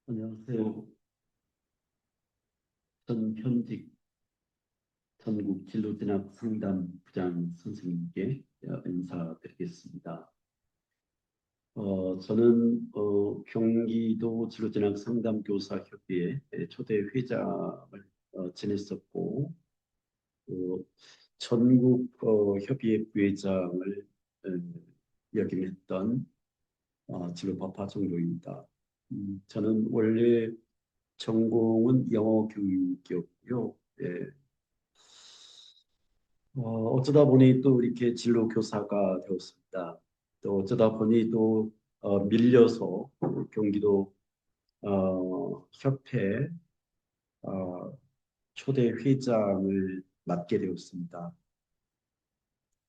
안녕하세요. 전 현직 전국 진로진학 상담 부장 선생님께 인사드리겠습니다. 저는 경기도 진로진학 상담교사협의회 초대 회장을 지냈었고, 어, 전국 협의회 부회장을 어, 역임했던 진로파파 정도입니다. 저는 원래 전공은 영어 교육이었고요. 예, 어쩌다 보니 또 이렇게 진로 교사가 되었습니다. 또 어쩌다 보니 또 밀려서 경기도 협회 어, 초대 회장을 맡게 되었습니다.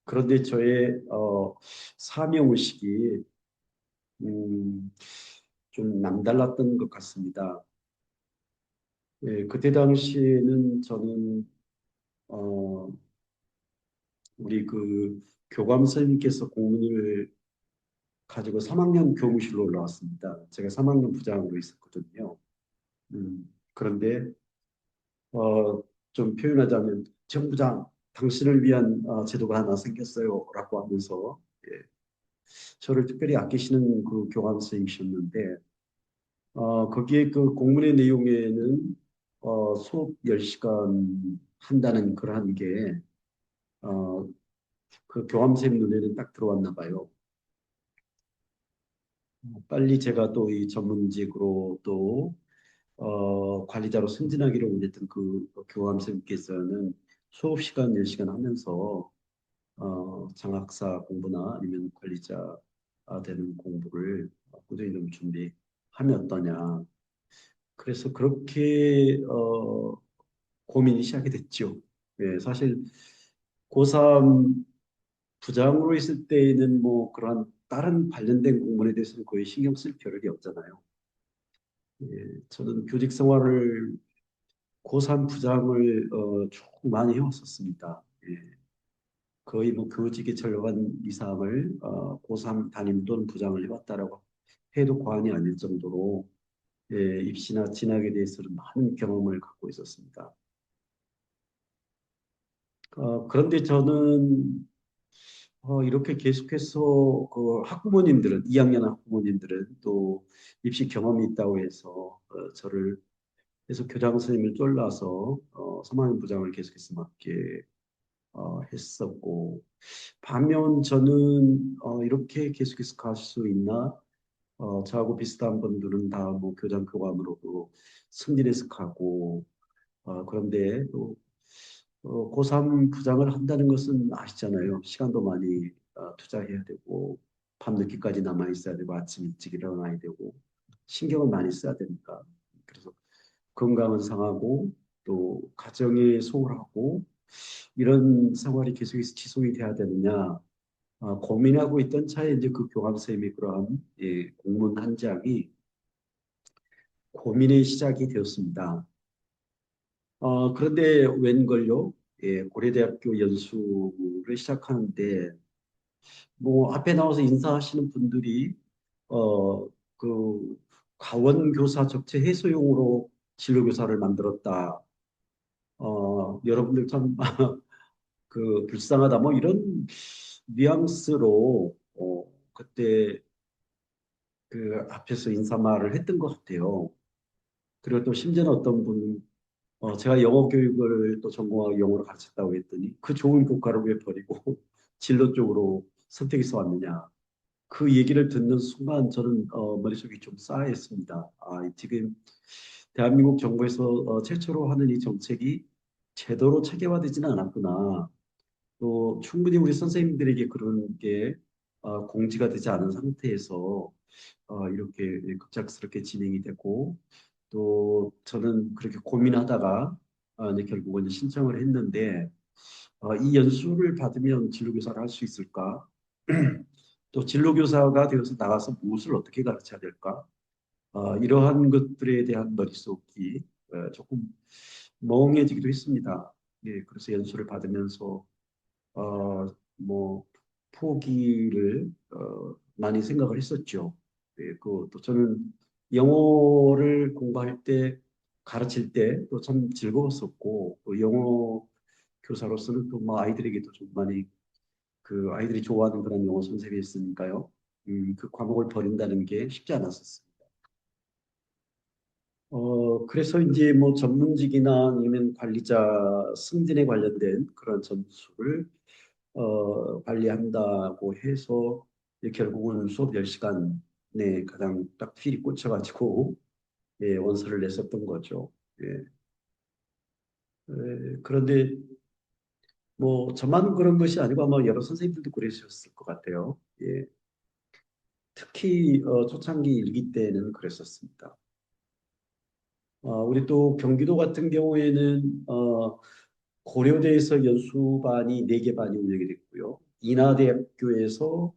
그런데 저의 사명의식이 음, 좀 남달랐던 것 같습니다. 예, 그때 당시에는 저는 어, 우리 그 교감 선생님께서 공문을 가지고 3학년 교무실로 올라왔습니다. 제가 3학년 부장으로 있었거든요. 그런데 좀 표현하자면 정부장 당신을 위한 제도가 하나 생겼어요라고 하면서 예, 저를 특별히 아끼시는 그 교감 선생님이셨는데 거기에 그 공문의 내용에는 수업 10시간 한다는 그러한 게 어, 그 교감 선생님 눈에는 딱 들어왔나 봐요. 빨리 제가 또 이 전문직으로 또 관리자로 승진하기를 원했던 그 교감선생님께서는 수업 시간 10시간 하면서 장학사 공부나 아니면 관리자 되는 공부를 꾸준히 좀 준비하면 어떠냐. 그래서 그렇게 고민이 시작이 됐죠. 예, 사실 고3 부장으로 있을 때에는 뭐 그런 다른 관련된 공문에 대해서는 거의 신경 쓸 겨를이 없잖아요. 예, 저는 교직 생활을 고3 부장을 쭉 많이 해왔었습니다. 예, 거의 뭐 교직의 절반 이상을 고3 담임 또는 부장을 해왔다라고 해도 과언이 아닐 정도로 예, 입시나 진학에 대해서는 많은 경험을 갖고 있었습니다. 그런데 저는 이렇게 계속해서 그 학부모님들은 2학년 학부모님들은 또 입시 경험이 있다고 해서 저를 계속 교장 선생님을 쫄라서 3학년 부장을 계속해서 맡게 했었고 반면 저는 이렇게 계속해서 갈 수 있나? 저하고 비슷한 분들은 다 뭐 교장 교감으로도 승진해서 가고 그런데 또 고3 부장을 한다는 것은 아시잖아요. 시간도 많이 투자해야 되고 밤늦게까지 남아 있어야 되고 아침 일찍 일어나야 되고 신경을 많이 써야 되니까 그래서 건강은 상하고 또 가정에 소홀하고 이런 생활이 계속해서 지속이 돼야 되느냐 고민하고 있던 차에 이제 그 교감 선생님이 그러한 예, 공문 한 장이 고민의 시작이 되었습니다. 그런데 웬걸요? 예, 고려대학교 연수를 시작하는데 뭐 앞에 나와서 인사하시는 분들이 어, 그 가원교사 적재 해소용으로 진로교사를 만들었다. 여러분들 참 그 불쌍하다 뭐 이런 뉘앙스로 그때 그 앞에서 인사말을 했던 것 같아요. 그리고 또 심지어는 어떤 분 제가 영어 교육을 또 전공하고 영어를 가르쳤다고 했더니 그 좋은 교과를 왜 버리고 진로 쪽으로 선택해서 왔느냐. 그 얘기를 듣는 순간 저는 머릿속이 좀 싸했습니다. 지금 대한민국 정부에서 최초로 하는 이 정책이 제대로 체계화되지는 않았구나. 또 충분히 우리 선생님들에게 그런 게 공지가 되지 않은 상태에서 이렇게 급작스럽게 진행이 되고 또 저는 그렇게 고민하다가 이제 결국은 이제 신청을 했는데 이 연수를 받으면 진로교사를 할 수 있을까? 또 진로교사가 되어서 나가서 무엇을 어떻게 가르쳐야 될까? 이러한 것들에 대한 머릿속이 조금 멍해지기도 했습니다. 예, 그래서 연수를 받으면서 뭐 포기를 많이 생각을 했었죠. 예, 그또 저는 영어를 공부할 때 가르칠 때 또 참 즐거웠었고 또 영어 교사로서는 또 뭐 아이들에게도 좀 많이 그 아이들이 좋아하는 그런 영어 선생이었으니까요. 그 과목을 버린다는 게 쉽지 않았었습니다. 그래서 이제 뭐 전문직이나 아니면 관리자 승진에 관련된 그런 점수를 관리한다고 해서 이제 결국은 수업 10시간에 가장 딱 필이 꽂혀가지고 예, 원서를 냈었던 거죠. 예. 그런데 뭐 저만 그런 것이 아니고 아마 여러 선생님들도 그러셨을 것 같아요. 예. 특히 초창기 일기 때는 그랬었습니다. 우리 또 경기도 같은 경우에는 고려대에서 연수반이 4개 반이 운영이 됐고요. 인하대학교에서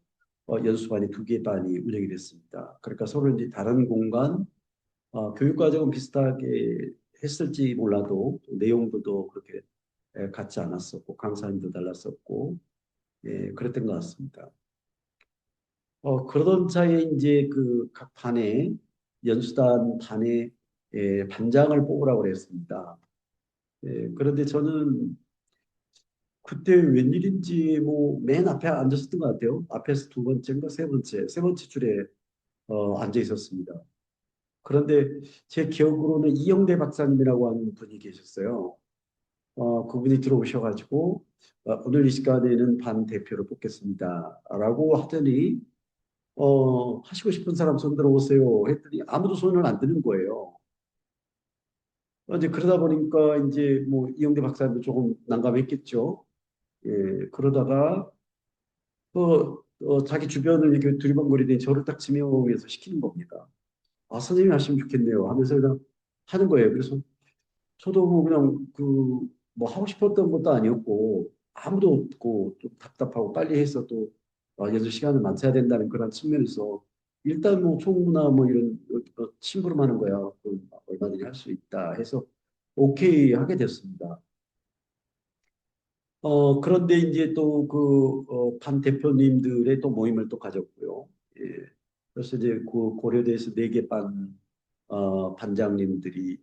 연수반이 2개 반이 운영이 됐습니다. 그러니까 서로 이제 다른 공간, 교육과정은 비슷하게 했을지 몰라도 내용도 그렇게 같지 않았었고 강사님도 달랐었고 예, 그랬던 것 같습니다. 그러던 차에 이제 그 각 반에 연수단 반에 반장을 뽑으라고 그랬습니다. 그런데 저는 그때 웬일인지 뭐 맨 앞에 앉았었던 것 같아요. 앞에서 두 번째인가 세 번째 줄에 앉아 있었습니다. 그런데 제 기억으로는 이영대 박사님이라고 하는 분이 계셨어요. 그분이 들어오셔가지고 오늘 이 시간에는 반 대표를 뽑겠습니다라고 하더니 하시고 싶은 사람 손 들어오세요 했더니 아무도 손을 안 드는 거예요. 이제 그러다 보니까 이제 뭐 이영대 박사님도 조금 난감했겠죠. 예, 그러다가 자기 주변을 이렇게 두리번거리더니 저를 딱 지명해서 시키는 겁니다. 아, 선생님이 하시면 좋겠네요 하면서 그냥 하는 거예요. 그래서 저도 뭐 그냥 그 뭐 하고 싶었던 것도 아니었고 아무도 없고 좀 답답하고 빨리 해서 또 연습 시간을 맞춰야 된다는 그런 측면에서 일단 뭐 총무나 뭐 이런 심부름 하는 거야. 얼마든지 할 수 있다 해서 오케이 하게 됐습니다. 그런데 이제 또 반 대표님들의 또 모임을 또 가졌고요. 예. 그래서 이제 그 고려대에서 4개 반장님들이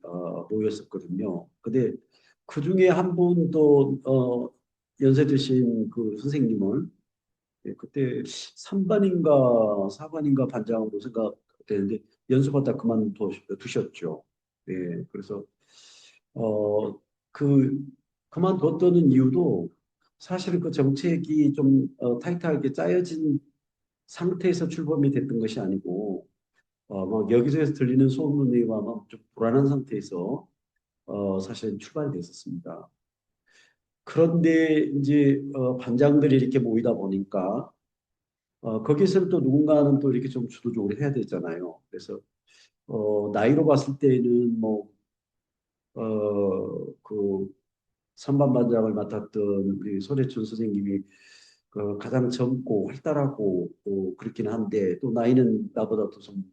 모였었거든요. 근데 그 중에 한 분도 연세 드신 그 선생님을 예, 그때 3반인가 4반인가 반장으로 생각되는데 연수받다 그만두셨죠. 예, 그래서 어, 그 그만뒀다는 이유도 사실은 그 정책이 좀 타이트하게 짜여진 상태에서 출범이 됐던 것이 아니고 막 여기저기서 들리는 소문에 의하면 좀 불안한 상태에서 사실은 출발이 됐었습니다. 그런데 이제 반장들이 이렇게 모이다 보니까 거기서는 또 누군가는 또 이렇게 좀 주도적으로 해야 되잖아요. 그래서 나이로 봤을 때는 뭐 그 선반반장을 맡았던 우리 손해춘 선생님이 가장 젊고 활달하고 또 그렇긴 한데 또 나이는 나보다 도좀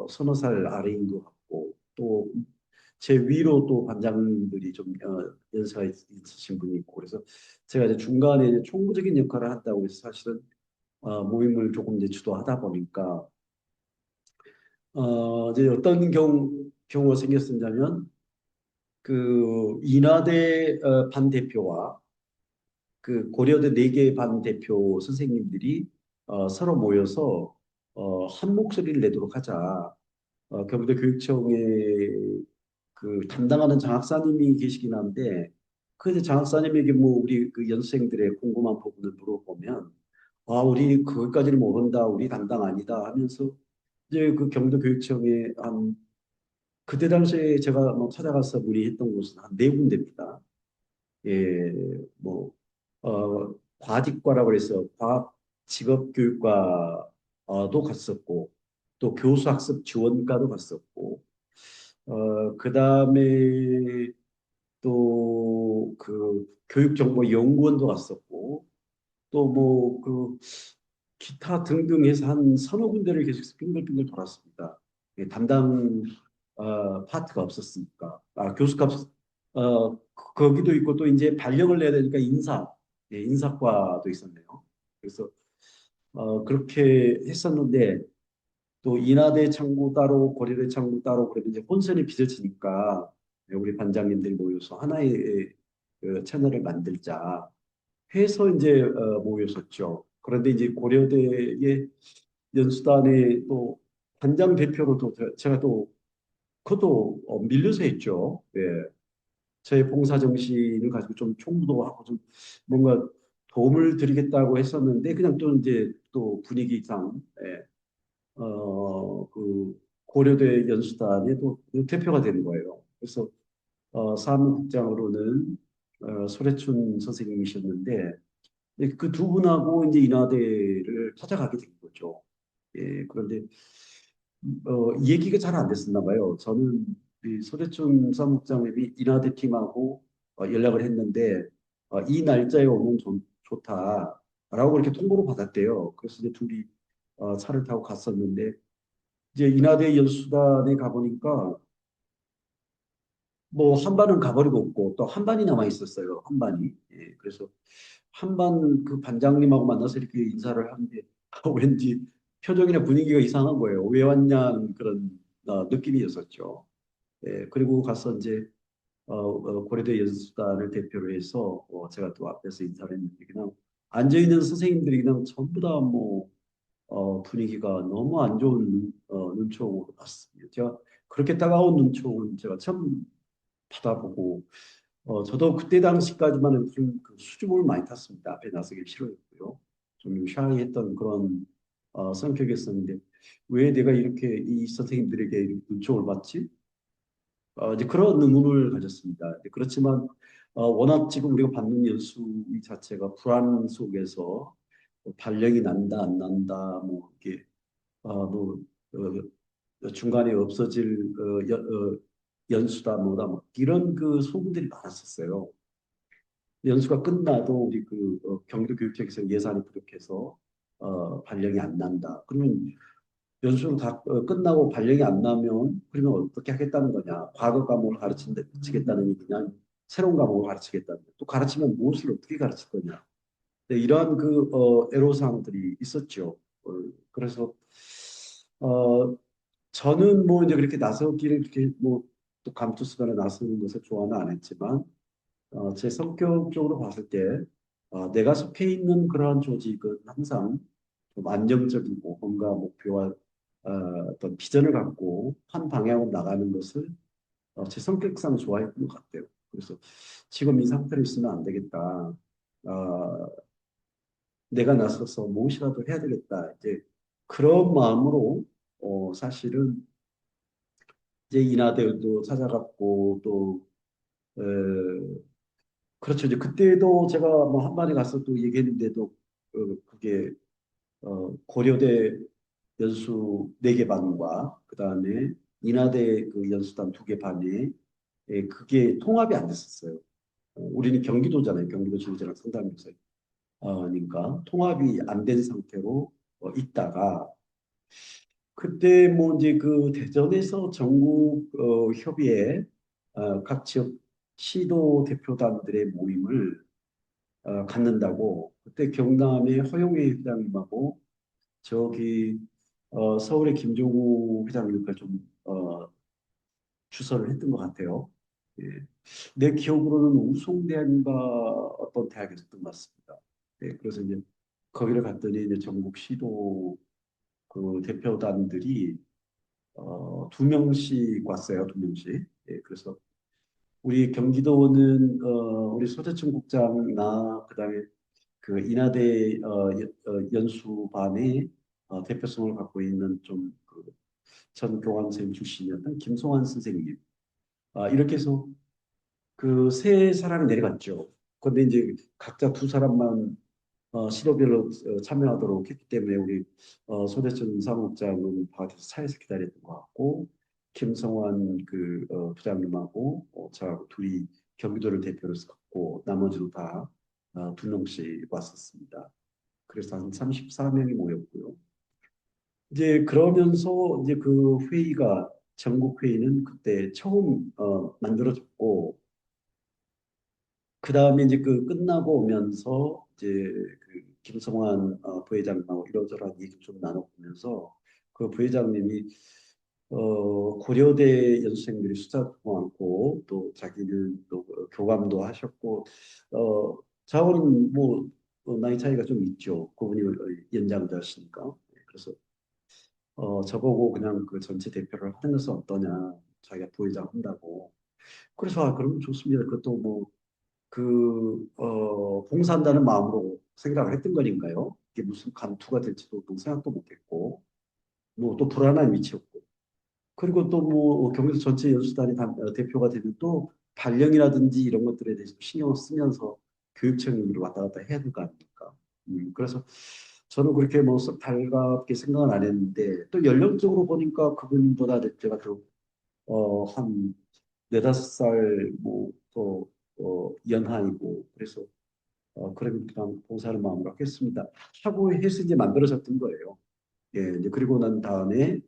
서너 살 아래인 것 같고 또 제 위로 또 반장님들이 좀 연세가 있으신 분이 있고 그래서 제가 이제 중간에 이제 총무적인 역할을 한다고 해서 사실은 모임을 조금 이제 주도하다 보니까 이제 어떤 경우가 생겼었냐면 그 인하대 반 대표와 그 고려대 4개 반 대표 선생님들이 서로 모여서 한 목소리를 내도록 하자. 경기도 교육청에 그 담당하는 장학사님이 계시긴 한데 그 이제 장학사님에게 뭐 우리 그 연수생들의 궁금한 부분을 물어보면 우리 그것까지는 모른다, 우리 담당 아니다 하면서 이제 그 경기도 교육청에 한 그때 당시에 제가 뭐 찾아가서 문의했던 곳은 한 4군데입니다. 예, 뭐 과직과라고 해서 과학 직업교육과도 갔었고 또 교수학습 지원과도 갔었고 그다음에 또 그 교육정보연구원도 갔었고 또 뭐 그 기타 등등 해서 한 서너 군데를 계속 빙글빙글 돌았습니다. 예, 담당 파트가 없었으니까 교수값 거기도 있고 또 이제 발령을 내야 되니까 예, 인사과도 있었네요. 그래서 그렇게 했었는데 또 인하대 창구 따로 고려대 창구 따로 그러면 이제 혼선이 빚어지니까 우리 반장님들이 모여서 하나의 그 채널을 만들자 해서 이제 모였었죠. 그런데 이제 고려대의 연수단에 또 반장 대표로 또 제가 또 그것도 밀려서 했죠. 예. 저의 봉사 정신을 가지고 좀 총무도 하고 좀 뭔가 도움을 드리겠다고 했었는데 그냥 또 이제 또 분위기상 예. 그 고려대 연수단의 또 대표가 되는 거예요. 그래서 사무국장으로는 소래춘 선생님이셨는데 그 두 분하고 이제 인하대를 찾아가게 된 거죠. 예, 그런데 이 얘기가 잘 안 됐었나 봐요. 저는 이 소래춘 사무국장님이 인하대 팀하고 연락을 했는데 이 날짜에 오면 좋다라고 그렇게 통보를 받았대요. 그래서 이제 둘이 차를 타고 갔었는데 이제 인하대 연수단에 가보니까 뭐 한반은 가버리고 없고 또 한반이 남아 있었어요. 한반이. 예, 그래서 한반 그 반장님하고 만나서 이렇게 인사를 하는데 왠지 표정이나 분위기가 이상한 거예요. 왜 왔냐는 그런 느낌이었었죠. 예, 그리고 가서 이제 고려대 연수단을 대표로 해서 제가 또 앞에서 인사를 했는데 그냥 앉아 있는 선생님들이 그냥 전부 다뭐 분위기가 너무 안 좋은 눈총으로 봤습니다. 제가 그렇게 따가운 눈총은 제가 처음 받아보고 저도 그때 당시까지만 해도 좀그 수줍음을 많이 탔습니다. 앞에 나서기 싫어했고요. 좀 샤이했던 그런 성격이었었는데 왜 내가 이렇게 이 선생님들에게 눈총을 받지? 이제 그런 의문을 가졌습니다. 그렇지만 워낙 지금 우리가 받는 연수 이 자체가 불안 속에서 뭐 발령이 난다 안 난다 뭐 이게 뭐 중간에 없어질 연수다 뭐다 뭐 이런 그 소문들이 많았었어요. 연수가 끝나도 우리 그 경기도교육청에서 예산이 부족해서 발령이 안 난다. 그러면 연수가 다 끝나고 발령이 안 나면 그러면 어떻게 하겠다는 거냐? 과거 과목을 가르치겠다는 얘기냐? 새로운 과목을 가르치겠다는 거냐? 또 가르치면 무엇을 어떻게 가르칠 거냐? 네, 이러한 그 애로사항들이 있었죠. 그래서 어, 저는 뭐 이제 그렇게 나서기를 그렇게 뭐 또 감투스간에 나서는 것을 좋아는 안 했지만 제 성격적으로 봤을 때 내가 속해 있는 그러한 조직은 항상 좀 안정적이고 뭔가 목표와 어떤 비전을 갖고 한 방향으로 나가는 것을 제 성격상 좋아했던 것 같아요. 그래서 지금 이 상태로 있으면 안 되겠다. 어, 내가 나서서 무엇이라도 해야 되겠다. 이제 그런 마음으로 사실은 이제 인하대도 찾아갔고 또 어, 그렇죠. 이제 그때도 제가 뭐 한마디 가서 또 얘기했는데도 그게 고려대 연수 4개 반과 그다음에 인하대 그 연수단 2개 반에 그게 통합이 안 됐었어요. 우리는 경기도잖아요. 경기도 지구재랑 상담소니까 통합이 안 된 상태로 있다가 그때 뭐 이제 그 대전에서 전국 협의회 각 지역 시도 대표단들의 모임을 갖는다고 그때 경남의 허용회 회장님하고 저기 서울의 김종우 회장님과 좀 주선을 했던 것 같아요. 예. 내 기억으로는 우송대학인가 어떤 대학이었던 것 같습니다. 네, 그래서 이제 거기를 갔더니 이제 전국 시도 그 대표단들이 2명씩 왔어요, 2명씩. 예, 그래서 우리 경기도는 우리 소재청 국장 나 그다음에 그 인하대 연수반의 대표성을 갖고 있는 좀전 교감생 출신이었던 김송환 선생님 이렇게 해서 그 세 사람이 내려갔죠. 그런데 이제 각자 두 사람만 시도별로 참여하도록 했기 때문에 우리 소대천 사무국장은 밖에서 차에서 기다렸던 것 같고 김성환 그 부장님하고 저하고 둘이 경기도를 대표로 해서 갔고 나머지도 다 2명씩 왔었습니다. 그래서 한 34명이 모였고요. 이제 그러면서 이제 그 회의가 전국 회의는 그때 처음 만들어졌고 그 다음에 이제 그 끝나고 오면서 이제 그 김성환 부회장하고 이러저러한 얘기 좀 나눠보면서 그 부회장님이 고려대 연수생들이 숫자도 많고 또 자기는 또 교감도 하셨고 자원은 뭐 나이 차이가 좀 있죠. 그분이 연장자시니까. 그래서 저보고 그냥 그 전체 대표를 하는 것은 어떠냐. 자기가 부회장 한다고. 그래서 그러면 좋습니다. 그것도 뭐 봉사한다는 마음으로 생각을 했던 거니까요. 이게 무슨 감투가 될지도 또 생각도 못했고, 뭐 또 불안한 위치였고, 그리고 또 뭐 경기도 전체 연수단이 대표가 되면 또 발령이라든지 이런 것들에 대해서 신경을 쓰면서 교육청을 왔다 갔다 해야 될 거 아닙니까? 그래서 저는 그렇게 뭐 썩 달갑게 생각은 안 했는데 또 연령적으로 보니까 그분보다 제가 한 네다섯 살 뭐더 연하이고 그래서 그럼 그냥 봉사하는 마음으로 했습니다. 하고 해서 이제 만들어졌던 거예요. 예, 이제 그리고 난 다음에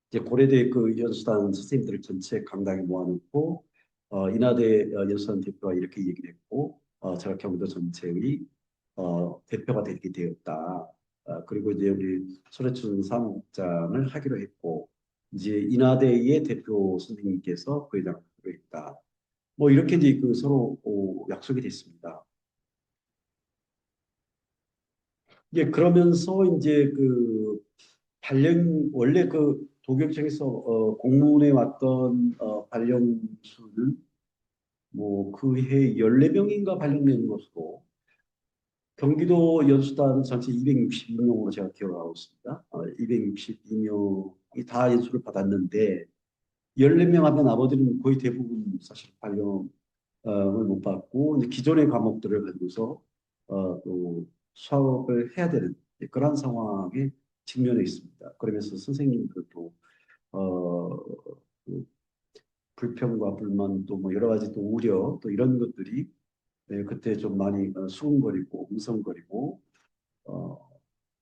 이제 고려대 그 연수단 선생님들을 전체 강당에 모아놓고 인하대 연수단 대표가 이렇게 얘기를 했고 제가 경기도 전체의 대표가 되게 되었다. 그리고 이제 우리 손해춘 사무국장을 하기로 했고 이제 인하대의 대표 선생님께서 부회장을 하기로 했다. 뭐 이렇게 이제 그 서로 약속이 됐습니다. 이제 그러면서 이제 그 발령 원래 그 도교육청에서 공문에 왔던 발령 수는 뭐 그 해 14명인가 발령된 것으로 경기도 연수단 전체 262명으로 제가 기억하고 있습니다. 262명이 다 연수를 받았는데 14명 하면 나머지는 거의 대부분 사실 발령을 못 받고 이제 기존의 과목들을 가지고서 또 수업을 해야 되는 그런 상황에 직면해 있습니다. 그러면서 선생님들도 어, 그 불평과 불만 또 뭐 여러 가지 또 우려 또 이런 것들이 그때 좀 많이 수군거리고 웅성거리고 어,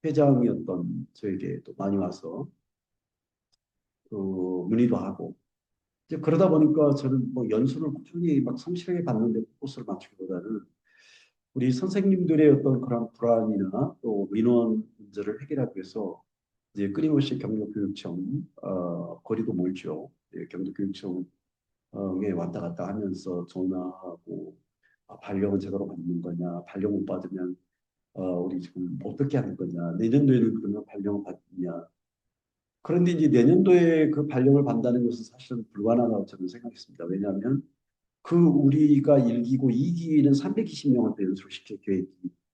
회장이었던 저에게 또 많이 와서 그 문의도 하고 이제 그러다 보니까 저는 뭐 연수를 꾸준히 막 성실하게 받는데 포스를 맞추기보다는 우리 선생님들의 어떤 그런 불안이나 또 민원 문제를 해결하기 위해서 이제 끊임없이 경로교육청 거리도 멀죠. 예, 경로교육청 에 왔다 갔다 하면서 전화하고 발령은 제대로 받는 거냐, 발령 못 받으면 우리 지금 어떻게 하는 거냐, 내년도에는 그러면 발령을 받느냐. 그런데 이제 내년도에 그 발령을 받는다는 것은 사실은 불가능하다고 저는 생각했습니다. 왜냐하면 그 우리가 1기고 2기는 320명한테 연수를 시킬 계획이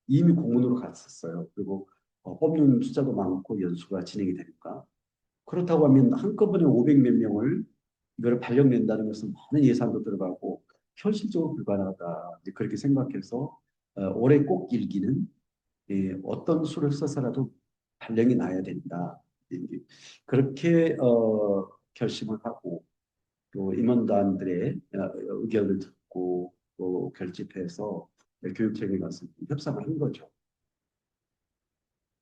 이미 공문으로 갔었어요. 그리고 뽑는 숫자도 많고 연수가 진행이 되니까. 그렇다고 하면 한꺼번에 500 몇 명을 이걸 발령낸다는 것은 많은 예산도 들어가고 현실적으로 불가능하다. 이제 그렇게 생각해서 올해 꼭 일기는 어떤 수를 써서라도 발령이 나야 된다. 이제 그렇게 결심을 하고 또 임원단들의 의견을 듣고 또 결집해서 교육청에 가서 협상을 한 거죠.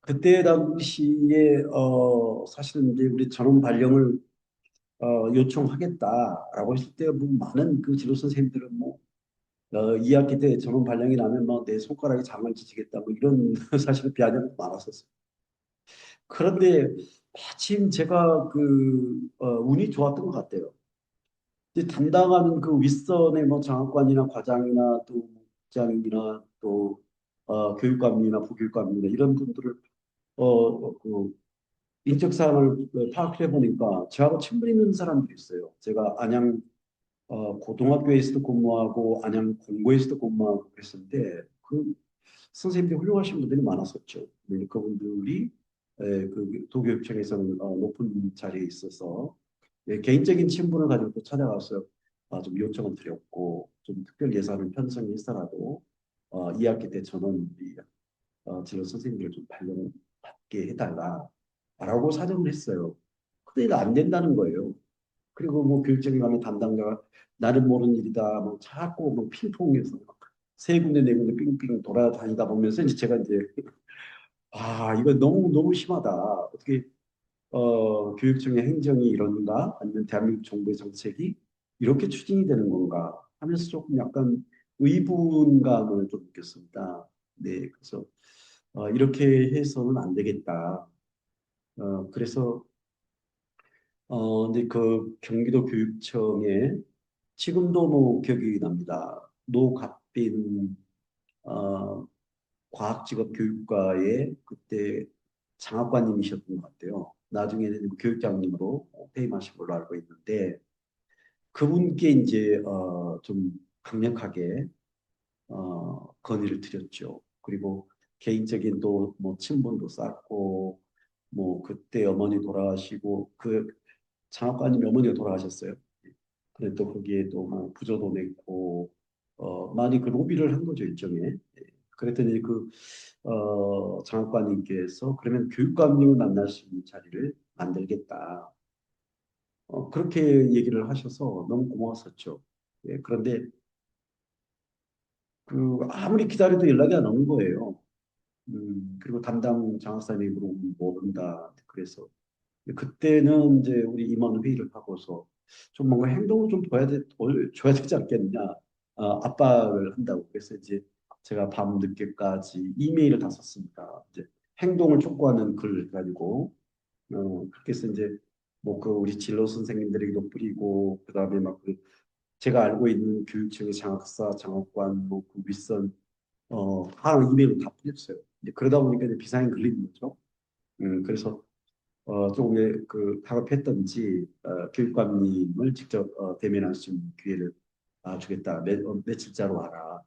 그때 당시에 사실은 이제 우리 전원 발령을 요청하겠다라고 했을 때 뭐 많은 그 지도 선생님들은 뭐 2학기 때 전원 발령이 나면 뭐 내 손가락에 장을 지지겠다 뭐 이런 사실은 비아냥도 많았었어요. 그런데 마침 제가 운이 좋았던 것 같아요. 이제 담당하는 그 윗선의 뭐 장학관이나 과장이나 또 국장이나 또 교육감이나 부교육감이나 이런 분들을 그 인적 사항을 파악해 보니까 저하고 친분 있는 사람들이 있어요. 제가 안양 고등학교에서도 근무하고 안양 공고에서도 근무하고 그랬는데 그 선생님들이 훌륭하신 분들이 많았었죠. 네, 그분들이 그 도교육청에서는 높은 자리에 있어서 개인적인 친분을 가지고 또 찾아가서 좀 요청을 드렸고 좀 특별 예산을 편성해서라도 2학기 때 저는 우리 진로 선생님들을 좀 발령받게 해달라라고 사정을 했어요. 근데 안 된다는 거예요. 그리고 뭐 교육청에 가면 담당자가 나는 모르는 일이다. 뭐 자꾸 뭐 핑퐁해서 세 군데 네 군데 삥삥 돌아다니다 보면서 이제 제가 이제 이거 너무 너무 심하다. 어떻게 교육청의 행정이 이런가? 아니면 대한민국 정부의 정책이 이렇게 추진이 되는 건가? 하면서 조금 약간 의분감을 좀 느꼈습니다. 네, 그래서 이렇게 해서는 안 되겠다. 그래서 근데 그 경기도 교육청에 지금도 뭐 기억이 납니다. 노갑빈 어, 과학직업교육과의 그때 장학관님이셨던 것 같아요. 나중에는 교육장님으로 퇴임하신 걸로 알고 있는데 그분께 이제 좀 강력하게 건의를 드렸죠. 그리고 개인적인 또 뭐 친분도 쌓고 뭐 그때 어머니 돌아가시고 그 장학관님 어머니가 돌아가셨어요. 근데 또 거기에 또 뭐 부조도 냈고 많이 그 로비를 한 거죠 일종의. 그랬더니 그 장학관님께서 그러면 교육감님을 만날 수 있는 자리를 만들겠다. 그렇게 얘기를 하셔서 너무 고마웠었죠. 예, 그런데 그 아무리 기다려도 연락이 안 오는 거예요. 그리고 담당 장학사님이 물어보면 모른다. 그래서 그때는 이제 우리 임원 회의를 하고서 좀 뭔가 행동을 좀 보여줘야 되지 않겠느냐. 압박을 한다고. 그래서 이제 제가 밤 늦게까지 이메일을 다 썼습니다. 이제 행동을 촉구하는 글을 가지고 그렇게 해서 이제 뭐 그 우리 진로 선생님들에게도 뿌리고 그다음에 막 그 제가 알고 있는 교육청의 장학사, 장학관, 뭐그 윗선 다 이메일로 다 뿌렸어요. 이제 그러다 보니까 이제 비상이 걸리는 거죠. 그래서 조금 그 다급했던지 교육감님을 직접 대면할 수 있는 기회를 주겠다. 며칠자로 와라.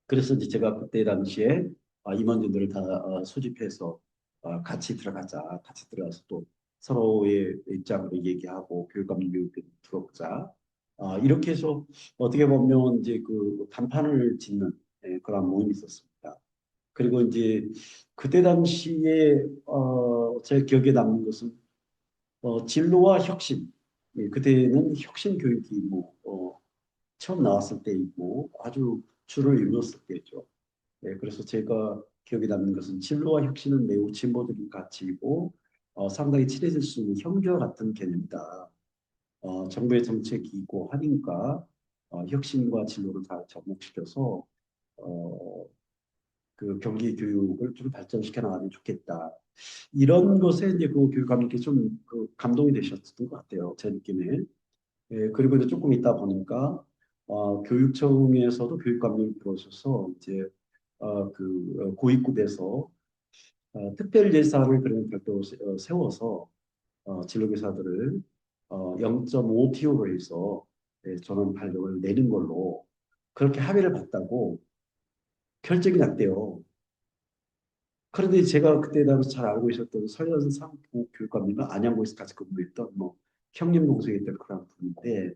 그래서 이제 제가 그때 당시에 임원진들을 다 소집해서 같이 들어가자. 같이 들어가서 또 서로의 입장을 얘기하고 교육감님 의견 들어보자. 이렇게 해서 어떻게 보면 이제 그 단판을 짓는 그런 모임이 있었습니다. 그리고 이제 그때 당시에 제 기억에 남는 것은 진로와 혁신. 예, 그때는 혁신 교육이 뭐 처음 나왔을 때이고 아주 줄을 이루었을 때죠. 네, 그래서 제가 기억에 남는 것은 진로와 혁신은 매우 진보적인 가치이고 상당히 친해질 수 있는 형제와 같은 개념이다. 정부의 정책이고 하니까 혁신과 진로를 다 접목시켜서 어, 그 경기 교육을 좀 발전시켜 나가면 좋겠다. 이런 것에 이제 그 교육감님께 좀그 감동이 되셨던 것 같아요. 제 느낌에. 예, 그리고 이제 조금 있다 보니까 교육청에서도 교육감님이 들어오셔서 이제 고위급에서 특별 예산을 그런 별도 세워서 진로교사들을 0.5TO로 해서 전원 발령을 내는 걸로 그렇게 합의를 봤다고 결정이 났대요. 그런데 제가 그때 당시 잘 알고 있었던 서현상 교육감님은 안양고에서 같이 근무했던 뭐 형님 동생이었던 그런 분인데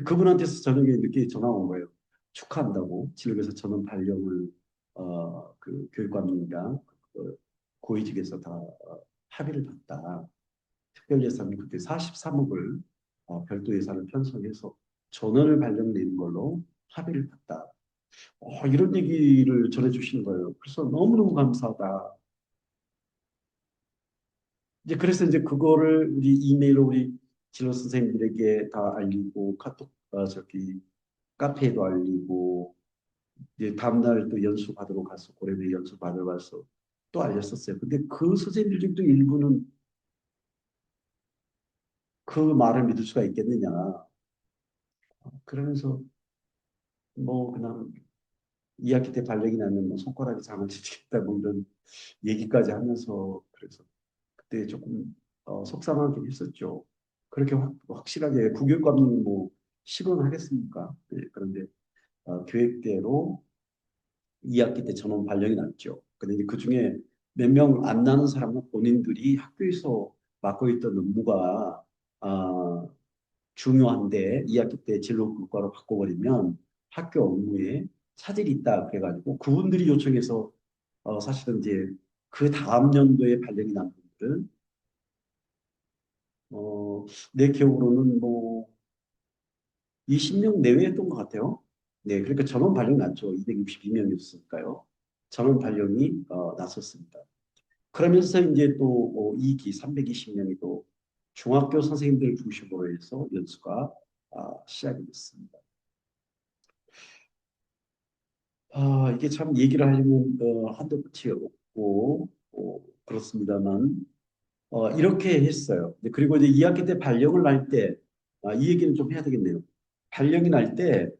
그분한테서 저녁에 늦게 전화 온 거예요. 축하한다고 진로에서 전원 발령을 그 교육감님이랑 그 고위직에서 다 합의를 봤다. 특별 예산은 그때 43억을 별도 예산을 편성해서 전원을 발령 내는 걸로 합의를 봤다. 이런 얘기를 전해주시는 거예요. 그래서 너무너무 감사하다. 이제 그래서 이제 그거를 우리 이메일로 우리 진로 선생님들에게 다 알리고 카톡 저기 카페에도 알리고 이제 다음날 또 연수 받으러 가서 고려대 연수 받으러 가서 또 알렸었어요. 근데 그 선생님들 중도 일부는 그 말을 믿을 수가 있겠느냐. 그러면서 뭐 그냥 2학기 때 발령이 나면 뭐 손가락에 장을 지지겠다 뭐 이런 얘기까지 하면서 그래서 그때 조금 속상하긴 했었죠. 그렇게 확실하게 부교육감님 뭐 실언하겠습니까? 네, 그런데 계획대로 2학기 때 전원 발령이 났죠. 근데 이제 그중에 몇 명 안 나는 사람은 본인들이 학교에서 맡고 있던 업무가 중요한데 2학기 때 진로 교과로 바꿔버리면 학교 업무에 차질이 있다 그래가지고 그분들이 요청해서 사실은 이제 그 다음 연도에 발령이 난 분들은 내 기억으로는 뭐 20명 내외였던 것 같아요. 네, 그러니까 전원 발령 났죠. 262명이었으니까요. 전원 발령이 났었습니다. 그러면서 이제 또 2기 320명이 또 중학교 선생님들 중심으로 해서 연수가 시작이 됐습니다. 이게 참 얘기를 하려면 한도 끝이 없고 그렇습니다만 이렇게 했어요. 그리고 이제 2학기 때 발령을 날 때, 이 얘기는 좀 해야 되겠네요. 발령이 날 때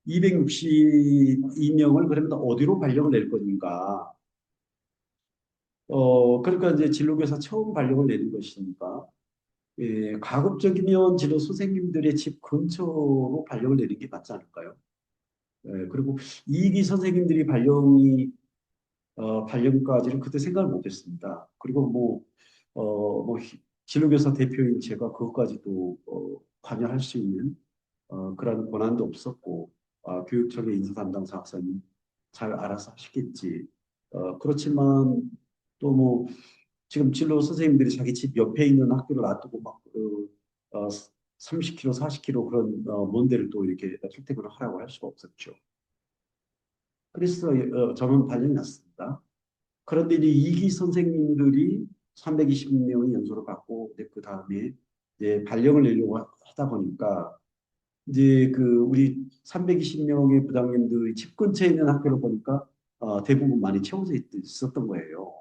262명을 그러면 어디로 발령을 낼 건가? 그러니까 이제 진로교사 처음 발령을 내는 것이니까, 가급적이면 진로 선생님들의 집 근처로 발령을 내는 게 맞지 않을까요? 그리고 이기 선생님들이 발령까지는 그때 생각을 못했습니다. 그리고 진로교사 대표인 제가 그것까지도 관여할 수 있는 그런 권한도 없었고, 교육청의 인사 담당자 학사님 잘 알아서 하시겠지. 그렇지만 또 지금 진로 선생님들이 자기 집 옆에 있는 학교를 놔두고 30km, 40km 그런 먼 데를 또 이렇게 출퇴근을 하라고 할 수가 없었죠. 그래서 저는 발령이 났습니다. 그런데 이제 이기 선생님들이 320명이 연수를 받고, 그 다음에 이제 발령을 내려고 하다 보니까 이제 우리 320명의 부장님들이 집 근처에 있는 학교를 보니까 대부분 많이 채워져 있었던 거예요.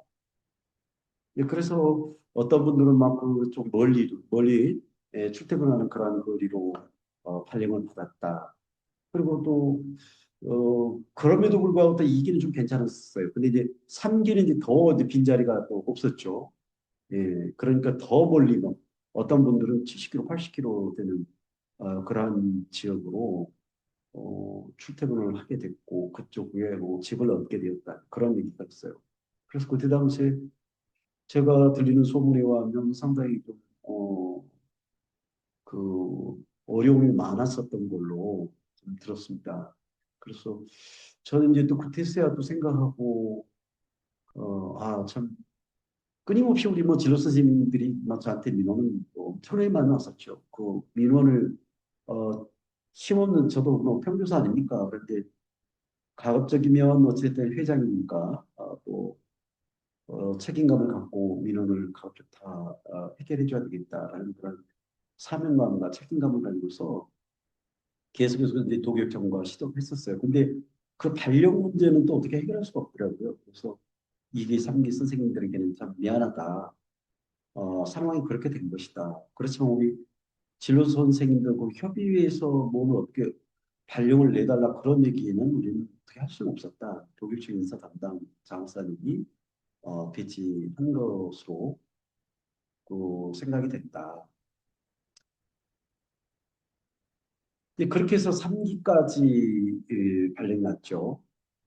그래서 어떤 분들은 막 좀 멀리 출퇴근하는 그런 거리로 발령을 받았다. 그리고 또 그럼에도 불구하고 또 2기는 좀 괜찮았어요. 근데 이제 3기는 이제 더 이제 빈자리가 또 없었죠. 그러니까 더 멀리 어떤 분들은 70km, 80km 되는 그러한 지역으로 출퇴근을 하게 됐고 그쪽에 집을 얻게 되었다. 그런 얘기가 있어요. 그래서 그때 당시에 제가 들리는 소문에 의하면 상당히 좀, 어려움이 많았었던 걸로 좀 들었습니다. 그래서 저는 이제 또 그때서야 또 생각하고, 참, 끊임없이 우리 진로 선생님들이 저한테 민원을 엄청나게 많이 왔었죠. 그 민원을, 어, 힘없는 저도 평교사 아닙니까? 그런데 가급적이면 어쨌든 회장이니까, 또, 책임감을 갖고 민원을 가급적 다 해결해 줘야 되겠다라는 그런 사명감과 책임감을 가지고서 계속해서 이제 도교육청과 시도를 했었어요. 근데 그 발령 문제는 또 어떻게 해결할 수가 없더라고요. 그래서 2기, 3기 선생님들에게는 참 미안하다. 상황이 그렇게 된 것이다. 그렇지만 우리 진로 선생님들과 협의회에서 몸을 어떻게 발령을 내달라 그런 얘기는 우리는 어떻게 할 수는 없었다. 도교육청 인사 담당 장사님이 배치한 것으로 생각이 된다. 그렇게 해서 3기까지 발령이 났죠.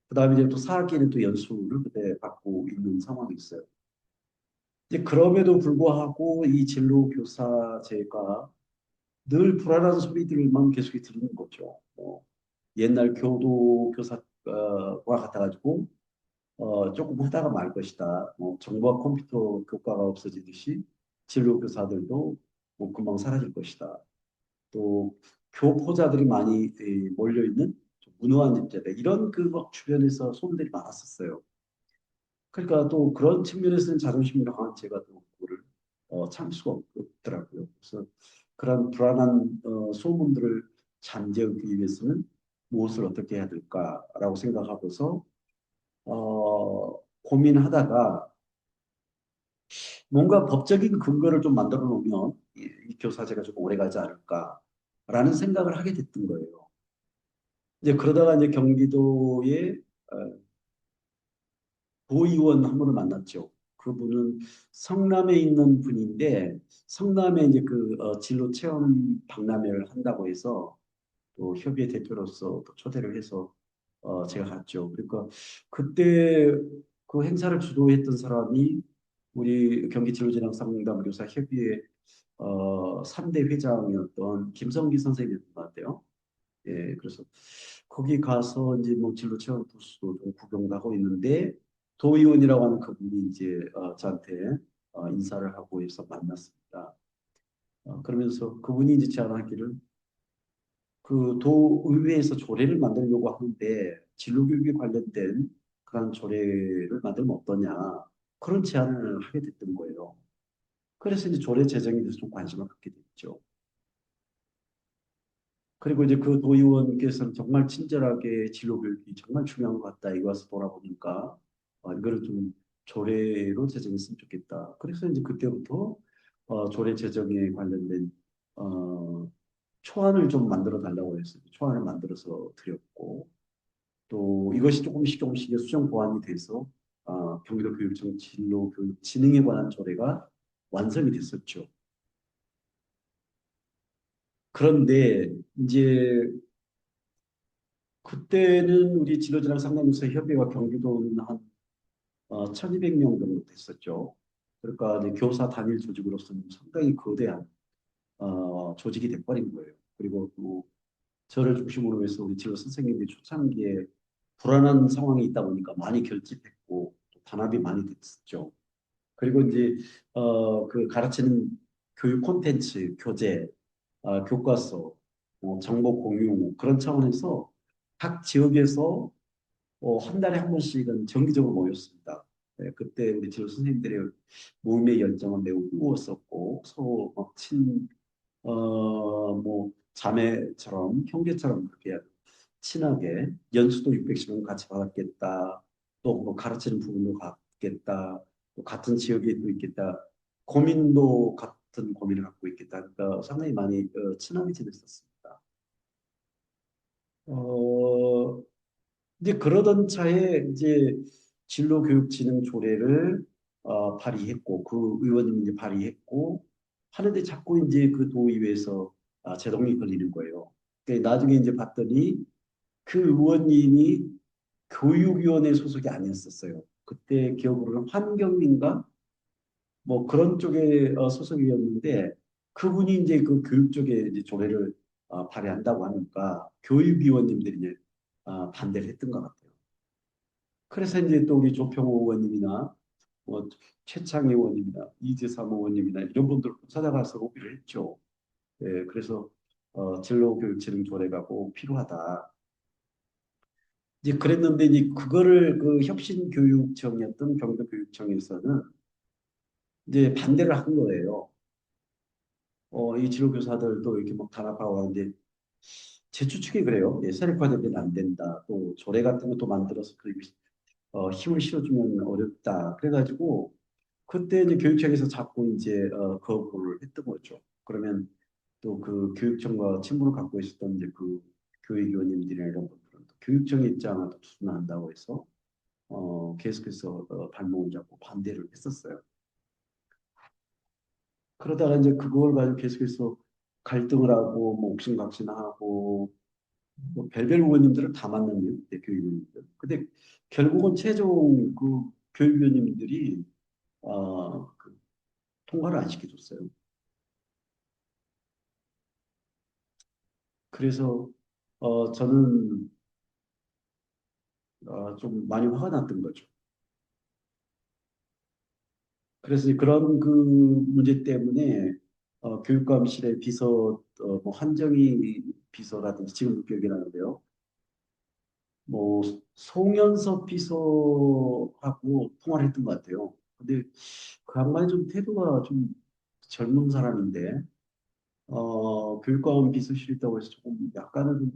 그 다음에 이제 또 4학기는 또 연수를 그때 받고 있는 상황이 있어요. 이제 그럼에도 불구하고 이 진로 교사제가 늘 불안한 소리들만 계속 들리는 거죠. 옛날 교도 교사와 같아가지고 조금 하다가 말 것이다. 정보와 컴퓨터 교과가 없어지듯이 진로 교사들도 금방 사라질 것이다. 또 교포자들이 많이 몰려 있는 무능한 집제다. 이런 막 주변에서 소문들이 많았었어요. 그러니까 또 그런 측면에서는 자존심이 강한 제가 또 그거를 참을 수가 없더라고요. 그래서 그런 불안한 소문들을 잠재우기 위해서는 무엇을 어떻게 해야 될까라고 생각하고서 고민하다가 뭔가 법적인 근거를 좀 만들어 놓으면 이 교사제가 좀 오래 가지 않을까라는 생각을 하게 됐던 거예요. 이제 그러다가 이제 경기도에 어, 도의원 한 분을 만났죠. 그분은 성남에 있는 분인데 성남에 이제 진로 체험 박람회를 한다고 해서 또 협의회 대표로서 또 초대를 해서 제가 갔죠. 그러니까 그때 그 행사를 주도했던 사람이 우리 경기진로진흥상담교사 협의회 3대 회장이었던 김성기 선생님이었던 것 같아요. 그래서 거기 가서 이제 진로 체험 부스도 좀 구경도 하고 있는데 도의원이라고 하는 그분이 이제 저한테 인사를 하고 해서 만났습니다. 그러면서 그분이 이제 제안하기를 그 도의회에서 조례를 만들려고 하는데 진로교육에 관련된 그런 조례를 만들면 어떠냐 그런 제안을 하게 됐던 거예요. 그래서 이제 조례 제정에 대해서 좀 관심을 갖게 됐죠. 그리고 이제 그 도의원께서는 정말 친절하게 진로교육이 정말 중요한 것 같다. 이거 와서 돌아보니까 이거를 좀 조례로 제정했으면 좋겠다. 그래서 이제 그때부터 조례 제정에 관련된 어, 초안을 좀 만들어 달라고 해서 초안을 만들어서 드렸고 또 이것이 조금씩 조금씩 수정 보완이 돼서 경기도교육청 진로교육진흥에 관한 조례가 완성이 됐었죠. 그런데 이제 그때는 우리 진로진흥 상담소 협의회와 경기도는 한 1200명 정도 됐었죠. 그러니까 이제 교사 단일 조직으로서는 상당히 거대한 조직이 돼버린 거예요. 그리고 또 저를 중심으로 해서 우리 진로 선생님들이 초창기에 불안한 상황이 있다 보니까 많이 결집했고 또 단합이 많이 됐었죠. 그리고 이제 그 가르치는 교육 콘텐츠, 교재, 교과서, 정보 공유 그런 차원에서 각 지역에서 한 달에 한 번씩은 정기적으로 모였습니다. 네, 그때 우리 지도 선생님들의 모임의 열정은 매우 뜨거웠었고 서로 뭐 자매처럼 형제처럼 그렇게 친하게 연수도 600시간 같이 받았겠다. 또 뭐 가르치는 부분도 같겠다. 또 같은 지역에 또 있겠다. 고민도 같은 고민을 갖고 있겠다. 그러니까 상당히 많이 친하게 지냈었습니다. 어, 이제 그러던 차에 이제 진로교육진흥 조례를 발의했고 그 의원님이 이제 발의했고 하는데 자꾸 이제 그 도의회에서 제동이 걸리는 거예요. 그러니까 나중에 이제 봤더니 그 의원님이 교육위원회 소속이 아니었었어요. 그때 기억으로는 환경인가 뭐 그런 쪽에 소속이었는데 그분이 이제 그 교육 쪽에 이제 조례를 발의한다고 하니까 교육위원님들이 이제 반대를 했던 것 같아요. 그래서 이제 또 우리 조평호 의원님이나 뭐 최창희 의원님이나 이재삼 의원님이나 이런 분들 찾아가서 로비를 했죠. 예, 그래서 진로교육진흥 조례가 꼭 필요하다. 이제 그랬는데 이제 그거를 그 혁신교육청이었던 경기도교육청에서는 이제 반대를 한 거예요. 이 진로교사들도 이렇게 막 단합하고 하는데 제 추측이 그래요. 예, 세력화되면 안 된다. 또 조례 같은 것도 만들어서 그리고 힘을 실어주면 어렵다. 그래가지고 그때 이제 교육청에서 자꾸 이제 거부를 했던 거죠. 그러면 또 그 교육청과 친분을 갖고 있었던 이제 그 교육위원님들이나 이런 분들은 또 교육청의 입장을 또 투순한다고 해서 계속해서 발목을 잡고 반대를 했었어요. 그러다가 이제 그걸 가지고 계속해서 갈등을 하고 뭐 옥신각신하고 뭐 별별 의원님들을 다 만났네요. 그때 교육위원님들. 근데 결국은 최종 그 교육위원님들이 그 통과를 안 시켜줬어요. 그래서 저는 좀 많이 화가 났던 거죠. 그래서 그런 그 문제 때문에 교육감실의 비서 뭐 한정희 비서라든지 지금도 기억이 나는데요. 뭐 송연섭 비서하고 통화를 했던 것 같아요. 근데 그 양반이 좀 태도가 좀 젊은 사람인데 교육감 비서실에 있다고 해서 조금 약간은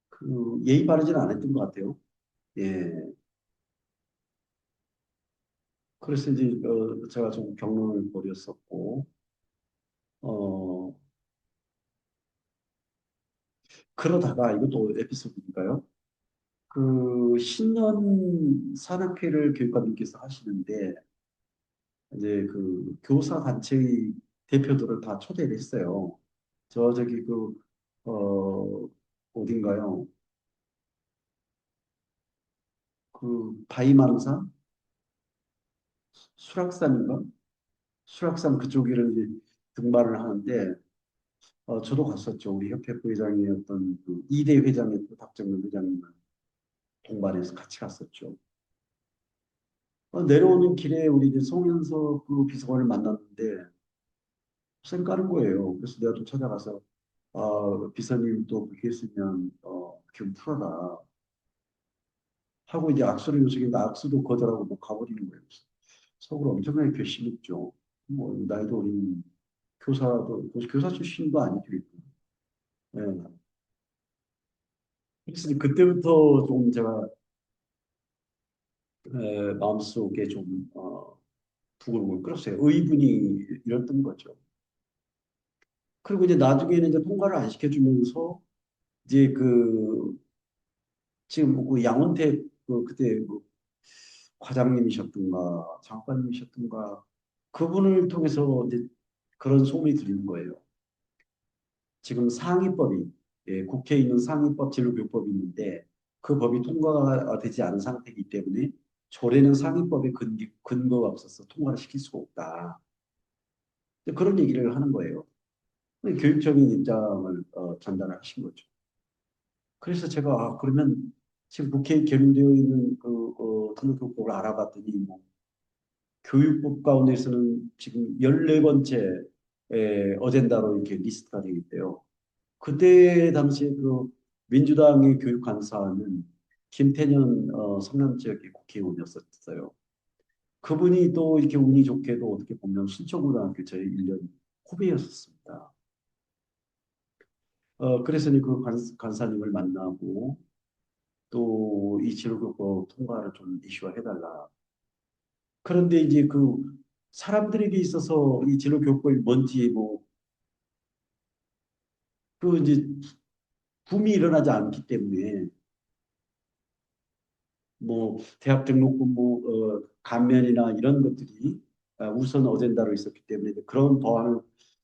그 예의 바르지는 않았던 것 같아요. 예. 그래서 이제 제가 좀 경론을 벌였었고 어, 그러다가 이것도 에피소드인가요? 그 신년 산학회를 교육감님께서 하시는데 이제 그 교사 단체의 대표들을 다 초대를 했어요. 저기 어딘가요? 그 바이마르산 수락산인가? 수락산 그쪽을 이제 등반을 하는데 저도 갔었죠. 우리 협회 부회장이었던 그 이대 회장이었던 박정근 회장님 동반해서 같이 갔었죠. 내려오는 길에 우리 이제 송현석 그 비서관을 만났는데 쌩 까는 거예요. 그래서 내가 또 찾아가서 비서님 또 그렇게 했으면 좀 풀어라 하고 이제 악수를 요청했는데 악수도 거절하고 뭐 가버리는 거예요. 속으로 엄청나게 괘씸했죠. 뭐 나이도 어린 교사 출신도 아니고 예. 그래서 그때부터 좀 제가 마음속에 좀 두근거리고 그랬어요. 의분이 이랬던 거죠. 그리고 이제 나중에는 이제 통과를 안 시켜주면서 이제 지금 그 양원택 그때 과장님이셨던가 장관님이셨던가 그분을 통해서 이제 그런 소문이 들리는 거예요. 지금 상위법이 국회에 있는 상위법 진로교육법이 있는데 그 법이 통과가 되지 않은 상태이기 때문에 조례는 상위법에 근거가 없어서 통과를 시킬 수가 없다. 그런 얘기를 하는 거예요. 교육적인 입장을 전달을 하신 거죠. 그래서 제가 그러면 지금 국회에 계류되어 있는 등록교육법을 알아봤더니 뭐 교육부 가운데서는 지금 14번째 어젠다로 이렇게 리스트가 되어 있대요. 그때 당시에 민주당의 교육 간사는 김태년 성남 지역의 국회의원이었었어요. 그분이 또 이렇게 운이 좋게도 어떻게 보면 순천고등학교 저희 1년 후배였었습니다. 그래서 이제 간사님을 만나고 또 이 지역교육 통과를 좀 이슈화해달라. 그런데 이제 사람들에게 있어서 이 진로교육법이 뭔지 이제 붐이 일어나지 않기 때문에 대학 등록금 감면이나 이런 것들이 우선 어젠다로 있었기 때문에 그런 법안을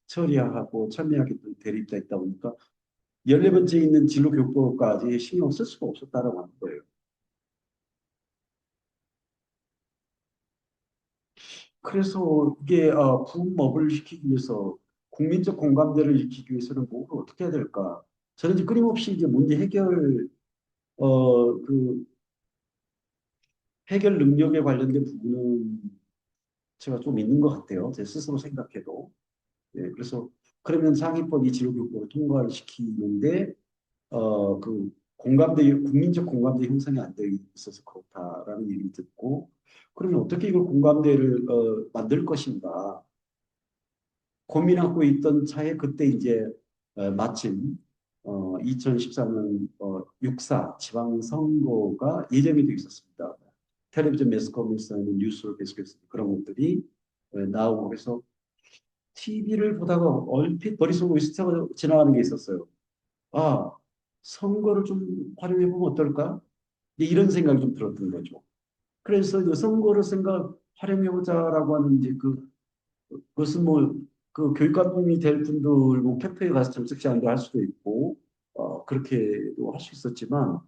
처리하고 첨예하게 또 대립돼 있다 보니까 14번째 있는 진로교육법까지 신경 쓸 수가 없었다라고 하는 거예요. 그래서 이게 붐업을 시키기 위해서 국민적 공감대를 일으키기 위해서는 뭘 어떻게 해야 될까? 저는 이제 끊임없이 이제 문제 어, 그 해결 능력에 관련된 부분은 제가 좀 있는 것 같아요. 제 스스로 생각해도. 그래서 그러면 상위법이 지역교육법을 통과를 시키는데 국민적 공감대 형성이 안 돼 있어서 그렇다라는 얘기를 듣고 그러면 어떻게 이걸 공감대를 만들 것인가 고민하고 있던 차에 그때 이제 마침 2014년 6.4 지방선거가 예정이 돼 있었습니다. 텔레비전 매스컴에서는 뉴스로 계속해서 그런 것들이 나오고 그래서 TV를 보다가 얼핏 머릿속으로 스쳐 지나가는 게 있었어요. 아, 선거를 좀 활용해 보면 어떨까? 이제 이런 생각이 좀 들었던 거죠. 그래서 이제 선거를 활용해 보자라고 하는 이제 그것은 교육감이 될 분들 캠프에 가서 정책 제안도 할 수도 있고 그렇게도 할 수 있었지만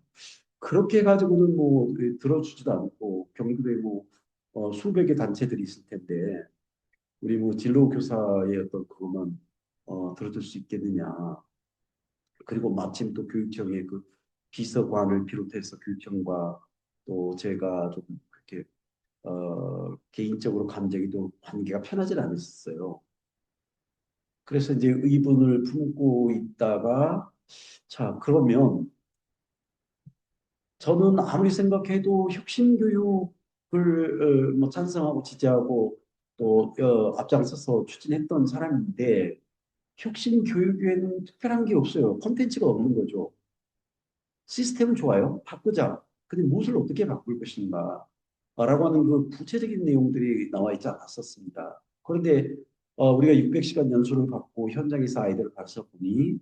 그렇게 가지고는 들어주지도 않고 경기도에 수백의 단체들이 있을 텐데 우리 진로 교사의 어떤 그것만 들어줄 수 있겠느냐. 그리고 마침 또 교육청의 비서관을 비롯해서 교육청과 또 제가 좀 그렇게 개인적으로 감정이 또 관계가 편하지 않았어요. 그래서 이제 의문을 품고 있다가 자 그러면 저는 아무리 생각해도 혁신교육을 찬성하고 지지하고 또 앞장서서 추진했던 사람인데 혁신교육에는 특별한 게 없어요. 콘텐츠가 없는 거죠. 시스템은 좋아요. 바꾸자. 근데 무엇을 어떻게 바꿀 것인가? 라고 하는 구체적인 내용들이 나와 있지 않았었습니다. 그런데 우리가 600시간 연수를 받고 현장에서 아이들을 가르쳐 보니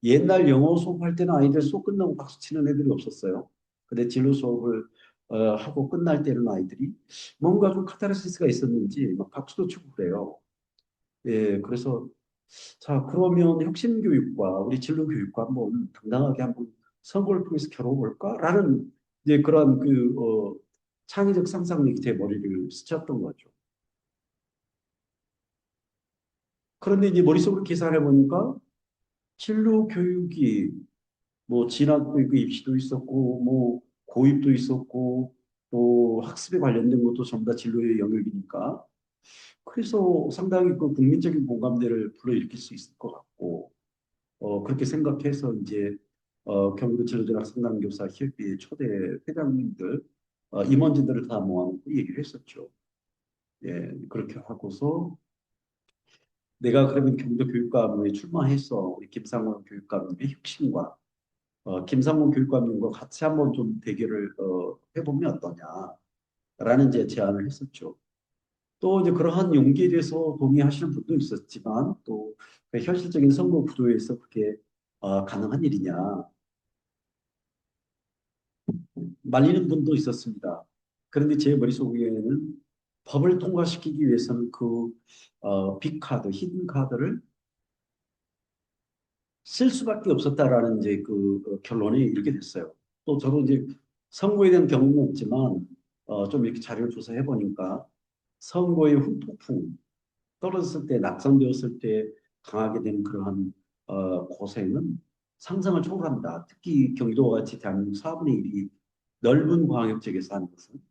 옛날 영어 수업할 때는 아이들 수업 끝나고 박수 치는 애들이 없었어요. 근데 진로 수업을 하고 끝날 때는 아이들이 뭔가 좀 카타르시스가 있었는지 막 박수도 치고 그래요. 예, 그래서 자, 그러면 혁신교육과 우리 진로교육과 한번 당당하게 한번 선거를 통해서 겨뤄볼까라는 이제 그런 창의적 상상력이 제 머리를 스쳤던 거죠. 그런데 이제 머릿속으로 계산해 보니까 진로교육이 진학도 있고 입시도 있었고 고입도 있었고 또 학습에 관련된 것도 전부 다 진로의 영역이니까 그래서 상당히 국민적인 공감대를 불러일으킬 수 있을 것 같고 그렇게 생각해서 이제 경기도 진로전학 상담교사 협의회 초대 회장님들 임원진들을 다 모아놓고 얘기를 했었죠. 예, 그렇게 하고서 내가 그러면 경기도 교육감에 출마해서 우리 김상원 교육감님의 혁신과 김상원 교육감님과 같이 한번 좀 대결을 해보면 어떠냐. 라는 이제 제안을 했었죠. 또 이제 그러한 용기에 대해서 동의하시는 분도 있었지만 또그 현실적인 선거 구도에서 그게 가능한 일이냐 말리는 분도 있었습니다. 그런데 제 머릿속에는 법을 통과시키기 위해서는 그 빅카드, 히든 카드를 쓸 수밖에 없었다라는 이제 그 결론이 이렇게 됐어요. 또 저도 이제 선거에 대한 경험은 없지만 좀 이렇게 자료를 조사해 보니까 선거의 후폭풍 떨어졌을 때 낙선되었을 때 당하게 된 그러한 고생은 상상을 초월합니다. 특히 경기도와 같이 대한민국 4분의 1이 넓은 광역 지역에서 하는 것은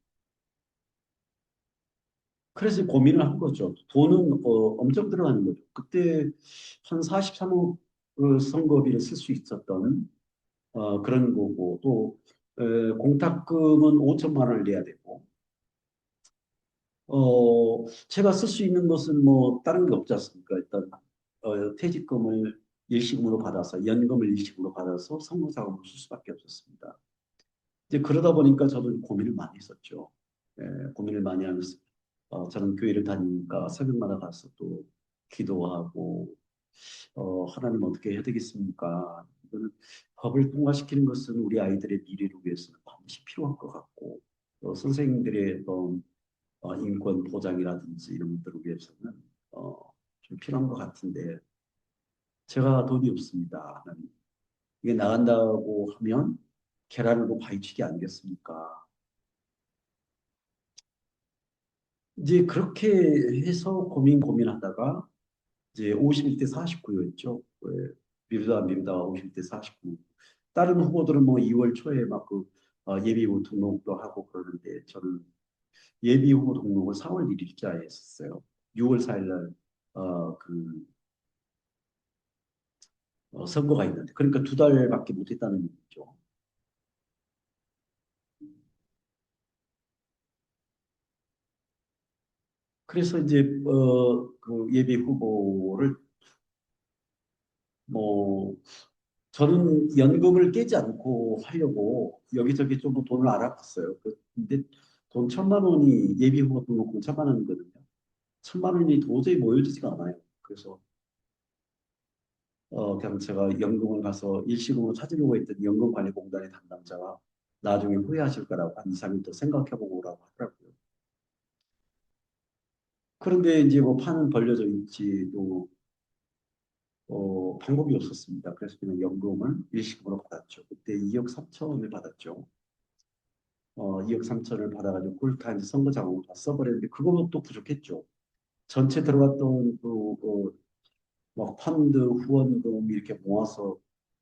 그래서 고민을 한 거죠. 돈은 엄청 들어가는 거죠. 그때 한 43억 선거비를 쓸 수 있었던 그런 거고 또 공탁금은 5천만 원을 내야 되고 제가 쓸 수 있는 것은 뭐 다른 게 없지 않습니까? 일단 퇴직금을 일시금으로 받아서 연금을 일시금으로 받아서 성공사금을 쓸 수밖에 없었습니다. 이제 그러다 보니까 저도 고민을 많이 했었죠. 고민을 많이 하면서 저는 교회를 다니니까 새벽마다 가서 또 기도하고 하나님 어떻게 해야 되겠습니까? 이거는 법을 통과시키는 것은 우리 아이들의 미래를 위해서는 반드시 필요할 것 같고 선생님들의 인권 보장이라든지 이런 것들을 위해서는 어, 좀 필요한 것 같은데 제가 돈이 없습니다. 하나님. 이게 나간다고 하면 계란으로 바위치기 아니겠습니까? 이제 그렇게 해서 고민하다가 이제 51대 49였죠. 미루다 미루다 51대 49. 다른 후보들은 뭐 2월 초에 막 그 예비 후보 등록도 하고 그러는데 저는 예비 후보 등록을 4월 1일자에 했었어요. 6월 4일 날 선거가 있는데 그러니까 두 달밖에 못했다는 얘기죠. 그래서 이제 그 예비 후보를 뭐 저는 연금을 깨지 않고 하려고 여기저기 좀 돈을 알아봤어요. 근데 돈 1,000만 원이 예비 후보 등록금 1,000만 원이거든요. 1,000만 원이 도저히 모여지지가 않아요. 그래서 그냥 제가 연금을 가서 일시금으로 찾으려고 했더니 연금관리공단의 담당자가 나중에 후회하실 거라고 한 2, 3일 더 생각해보고 오라고 하더라고요. 그런데 이제 뭐 판은 벌려져 있지 또 방법이 없었습니다. 그래서 그냥 연금을 일시금으로 받았죠. 그때 2억 3천을 받았죠. 2억 3천을 받아가지고 꿀타임 선거 자금을 다 써버렸는데 그거는 또 부족했죠. 전체 들어갔던 막 펀드 후원금 이렇게 모아서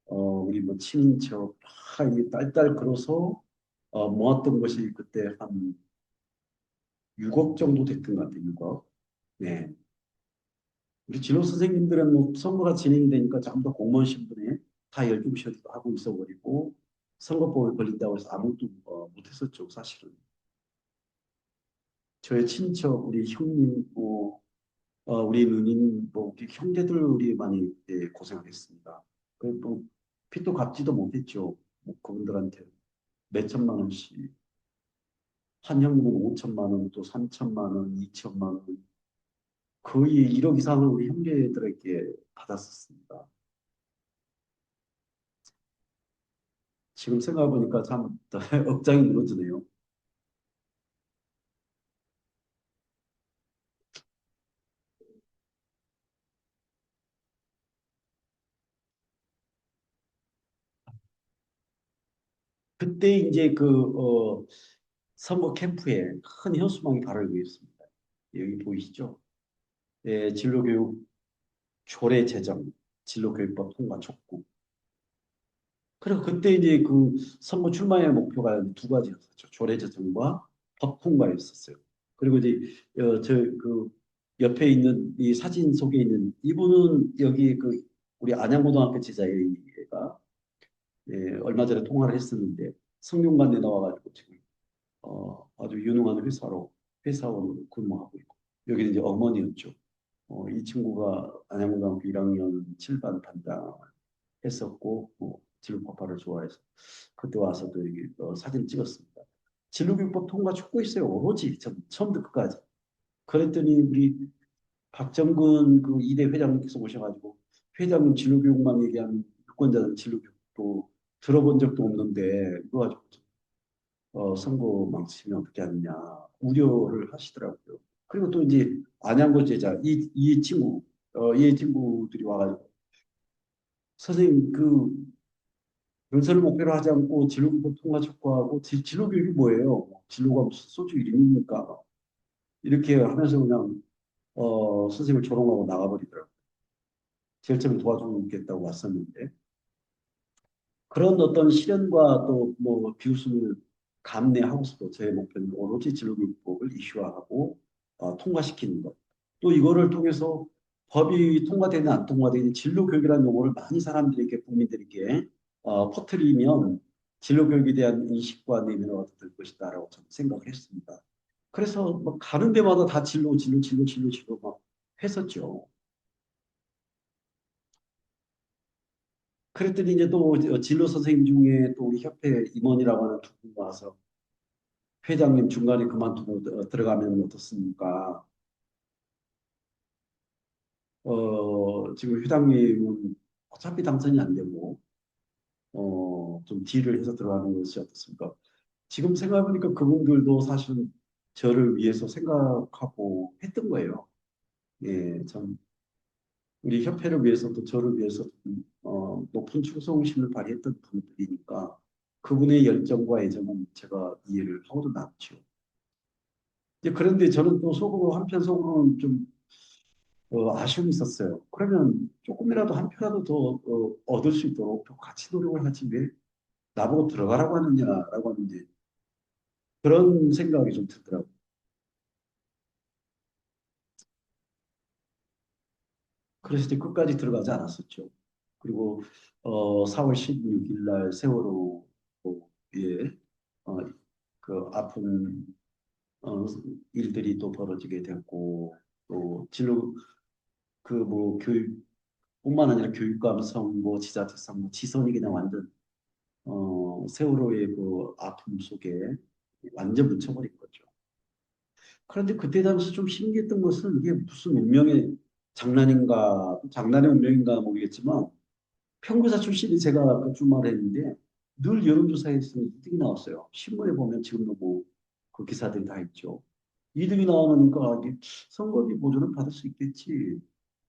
우리 뭐 친인척 이 딸딸 걸어서 모았던 것이 그때 한 6억 정도 됐던 것 같아요. 6억. 네. 우리 진로 선생님들은 뭐 선거가 진행이 되니까 전부 다 공무원 신분에 다 열중 하고 있어버리고 선거법에 걸린다고 해서 아무것도 못했었죠, 사실은. 저의 친척, 우리 형님, 우리 누님, 뭐 우리 형제들이 많이 고생을 했습니다. 그뭐 빚도 갚지도 못했죠. 뭐 그분들한테 몇 천만 원씩 한 형님은 5천만 원, 또 3천만 원, 2천만 원, 거의 1억 이상을 우리 형제들에게 받았었습니다. 지금 생각해보니까 참 억장이 무너지네요. 그때 이제 선거 캠프에 큰 현수막이 바르고 있습니다. 여기 보이시죠? 진로교육 조례 제정, 진로교육법 통과 촉구. 그리고 그때 이제 그 선거 출마의 목표가 두 가지였었죠. 조례 제정과 법 통과였었어요. 그리고 이제 저그 옆에 있는 이 사진 속에 있는 이분은 여기 우리 안양고등학교 지사회가 얼마 전에 통화를 했었는데 성균관에 나와가지고 지금 아주 유능한 회사원으로 근무하고 있고 여기는 이제 어머니였죠. 이 친구가 안양고등학교 1학년 7반 반장했었고 진로파파를 좋아해서 그때 와서 또 여기 사진 찍었습니다. 진로교육법 통과 촉구했어요. 오로지 처음부터 끝까지. 그랬더니 우리 박정근 그 이대 회장님께서 오셔가지고 회장님 진로교육만 얘기하면 유권자들 진로교육도 들어본 적도 없는데 그거 가지고 선거 망치면 어떻게 하느냐 우려를 하시더라고요. 그리고 또 이제 안양고 제자 이 친구들이 와가지고 선생님 그 연설을 목표로 하지 않고 진로교육 통과 촉구하고 진로교육이 뭐예요? 진로가 무슨 소주 이름입니까? 이렇게 하면서 그냥 선생님을 조롱하고 나가버리더라고요. 제일 처음에 도와주겠다고 왔었는데 그런 어떤 시련과 또 뭐 비웃음을 감내하고서도 저의 목표는 오로지 진로교육법을 이슈화하고 통과시키는 것. 또 이거를 통해서 법이 통과되든 안 통과되든 진로교육이라는 용어를 많이 사람들에게 국민들에게 퍼뜨리면 진로교육에 대한 인식과 내면을 얻을 것이다라고 저는 생각을 했습니다. 그래서 뭐 가는 데마다 다 진로 막 했었죠. 그랬더니 이제 또 진로 선생님 중에 또 우리 협회 임원이라고 하는 두 분 와서 회장님 중간에 그만두고 들어가면 어떻습니까? 지금 회장님은 어차피 당선이 안 되고 좀 딜을 해서 들어가는 것이 어떻습니까? 지금 생각해보니까 그분들도 사실은 저를 위해서 생각하고 했던 거예요. 예, 참 우리 협회를 위해서도 저를 위해서 높은 충성심을 발휘했던 분들이니까 그분의 열정과 애정은 제가 이해를 하고도 남죠. 이제 그런데 저는 또 속으로 한편 속으로는 좀 아쉬움이 있었어요. 그러면 조금이라도 한 표라도 더 얻을 수 있도록 더 같이 노력을 하지 왜 나보고 들어가라고 하느냐라고 하는데 그런 생각이 좀 들더라고요. 그래서 이제 끝까지 들어가지 않았었죠. 그리고 4월 16일 날 세월호에 어, 그 아픈 어, 일들이 또 벌어지게 됐고 또 진로 그 뭐 교육뿐만 아니라 교육감성 뭐 지자체성 뭐 지선이 그냥 완전 세월호의 그 아픔 속에 완전 묻혀버린 거죠. 그런데 그때 당시 좀 신기했던 것은 이게 무슨 운명의 장난인가 장난의 운명인가 모르겠지만 평교사 출신이 제가 그 주말에 했는데 늘 여론조사에서 2등이 나왔어요. 신문에 보면 지금도 뭐 그 기사들이 다 있죠. 2등이 나오니까 이게 선거비 보조는 받을 수 있겠지.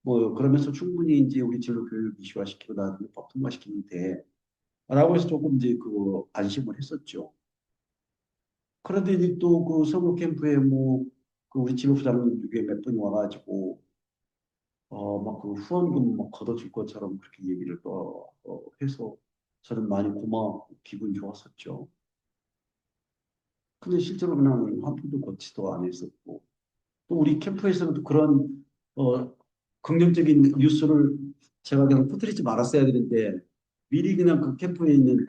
뭐 그러면서 충분히 이제 우리 진로 교육 이슈화시키고 나중에 법 통과시키는데 라고 해서 조금 이제 그 안심을 했었죠. 그런데 이제 또 그 선거 캠프에 뭐 그 우리 지도부장님 중에 몇 분이 와가지고 막 그 후원금 막 걷어줄 것처럼 그렇게 얘기를 또 해서 저는 많이 고마웠고 기분 좋았었죠. 근데 실제로 그냥 한 푼도 걷지도 안 했었고 또 우리 캠프에서는 또 그런 어, 긍정적인 뉴스를 제가 그냥 퍼뜨리지 말았어야 되는데 미리 그냥 그 캠프에 있는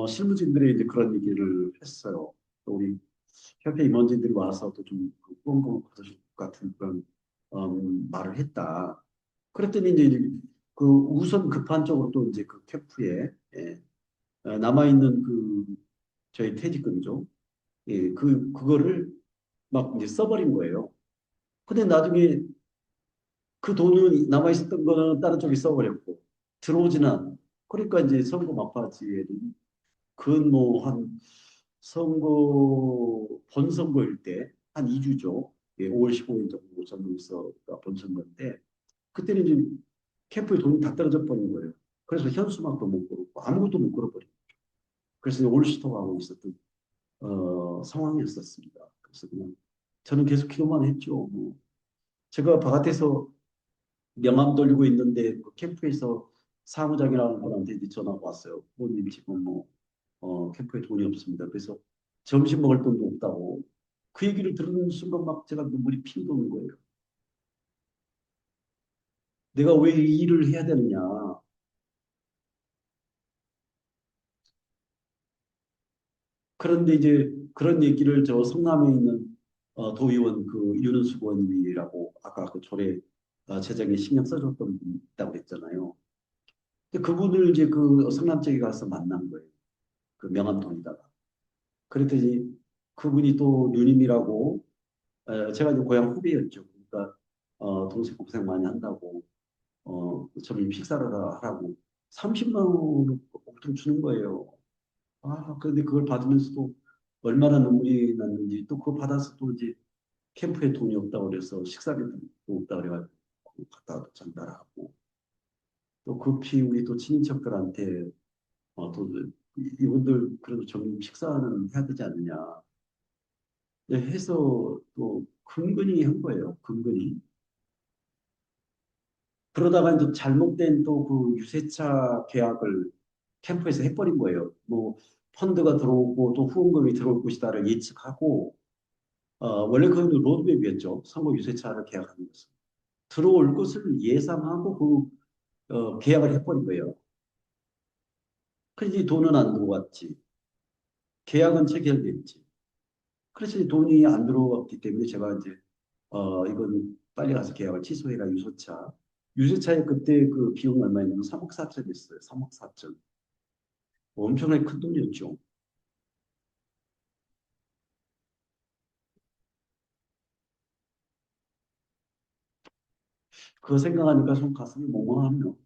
실무진들이 이제 그런 얘기를 했어요. 또 우리 협회 임원진들이 와서 또좀 후원금을 받으실 것 같은 그런 말을 했다. 그랬더니 이제 그 우선 급한 쪽으로 또 이제 그 캠프에 남아있는 그 저희 퇴직금죠. 예, 그거를 막 이제 써버린 거예요. 근데 나중에 그 돈은 남아있었던 거는 다른 쪽에 써버렸고 들어오지는 않아. 그러니까 이제 선거 막바지에 그뭐한 선거 본선거일 때 한 2주죠. 예, 5월 15일 정도 선거에서 본선거인데 그때는 이제 캠프에 돈이 다 떨어져 버린 거예요. 그래서 현수막도 못 걸었고 아무것도 못 걸어버리고 그래서 올스톱하고 있었던 상황이었었습니다. 그래서 그냥 저는 계속 기도만 했죠. 뭐 제가 바깥에서 명함 돌리고 있는데 그 캠프에서 사무장이라는 분한테 이제 전화가 왔어요. 부모님 지금 뭐 캠프에 돈이 없습니다. 그래서 점심 먹을 돈도 없다고. 그 얘기를 들은 순간 막 제가 눈물이 핑 도는 거예요. 내가 왜 이 일을 해야 되느냐. 그런데 이제 그런 얘기를 저 성남에 있는 도의원 그 윤은수 의원님이라고 아까 그 조례 제정에 신경 써줬던 분이 있다고 그랬잖아요. 근데 그분을 이제 그 성남 쪽에 가서 만난 거예요. 그 명함 돈에다가. 그랬더니 그분이 또 누님이라고 제가 이제 고향 후배였죠. 그러니까 동생 고생 많이 한다고 좀 식사를 하라고 30만 원을 봉투를 주는 거예요. 아, 그런데 그걸 받으면서도 얼마나 눈물이 났는지 또 그거 받아서 또 이제 캠프에 돈이 없다고 그래서 식사비도 없다고 그래가지고 갖다 전달하고 또 급히 우리 또 친인척들한테 또 이분들 그래도 좀 식사는 해야 되지 않느냐 해서 또 근근히 한 거예요. 근근히. 그러다가 이제 잘못된 또 그 유세차 계약을 캠프에서 해버린 거예요. 뭐 펀드가 들어오고 또 후원금이 들어올 것이다를 예측하고 원래 그건 로드맵이었죠. 선거 유세차를 계약하는 것은. 들어올 것을 예상하고 계약을 해버린 거예요. 그래서 돈은 안 들어왔지. 계약은 체결됐지. 그래서 이 돈이 안 들어왔기 때문에 제가 이제 이건 빨리 가서 계약을 취소해라 유소차. 유세차에 그때 그 비용 얼마였냐면 3억 4천이었어요. 3억 4천. 엄청나게 큰 돈이었죠. 그거 생각하니까 좀 가슴이 몽롱하네요.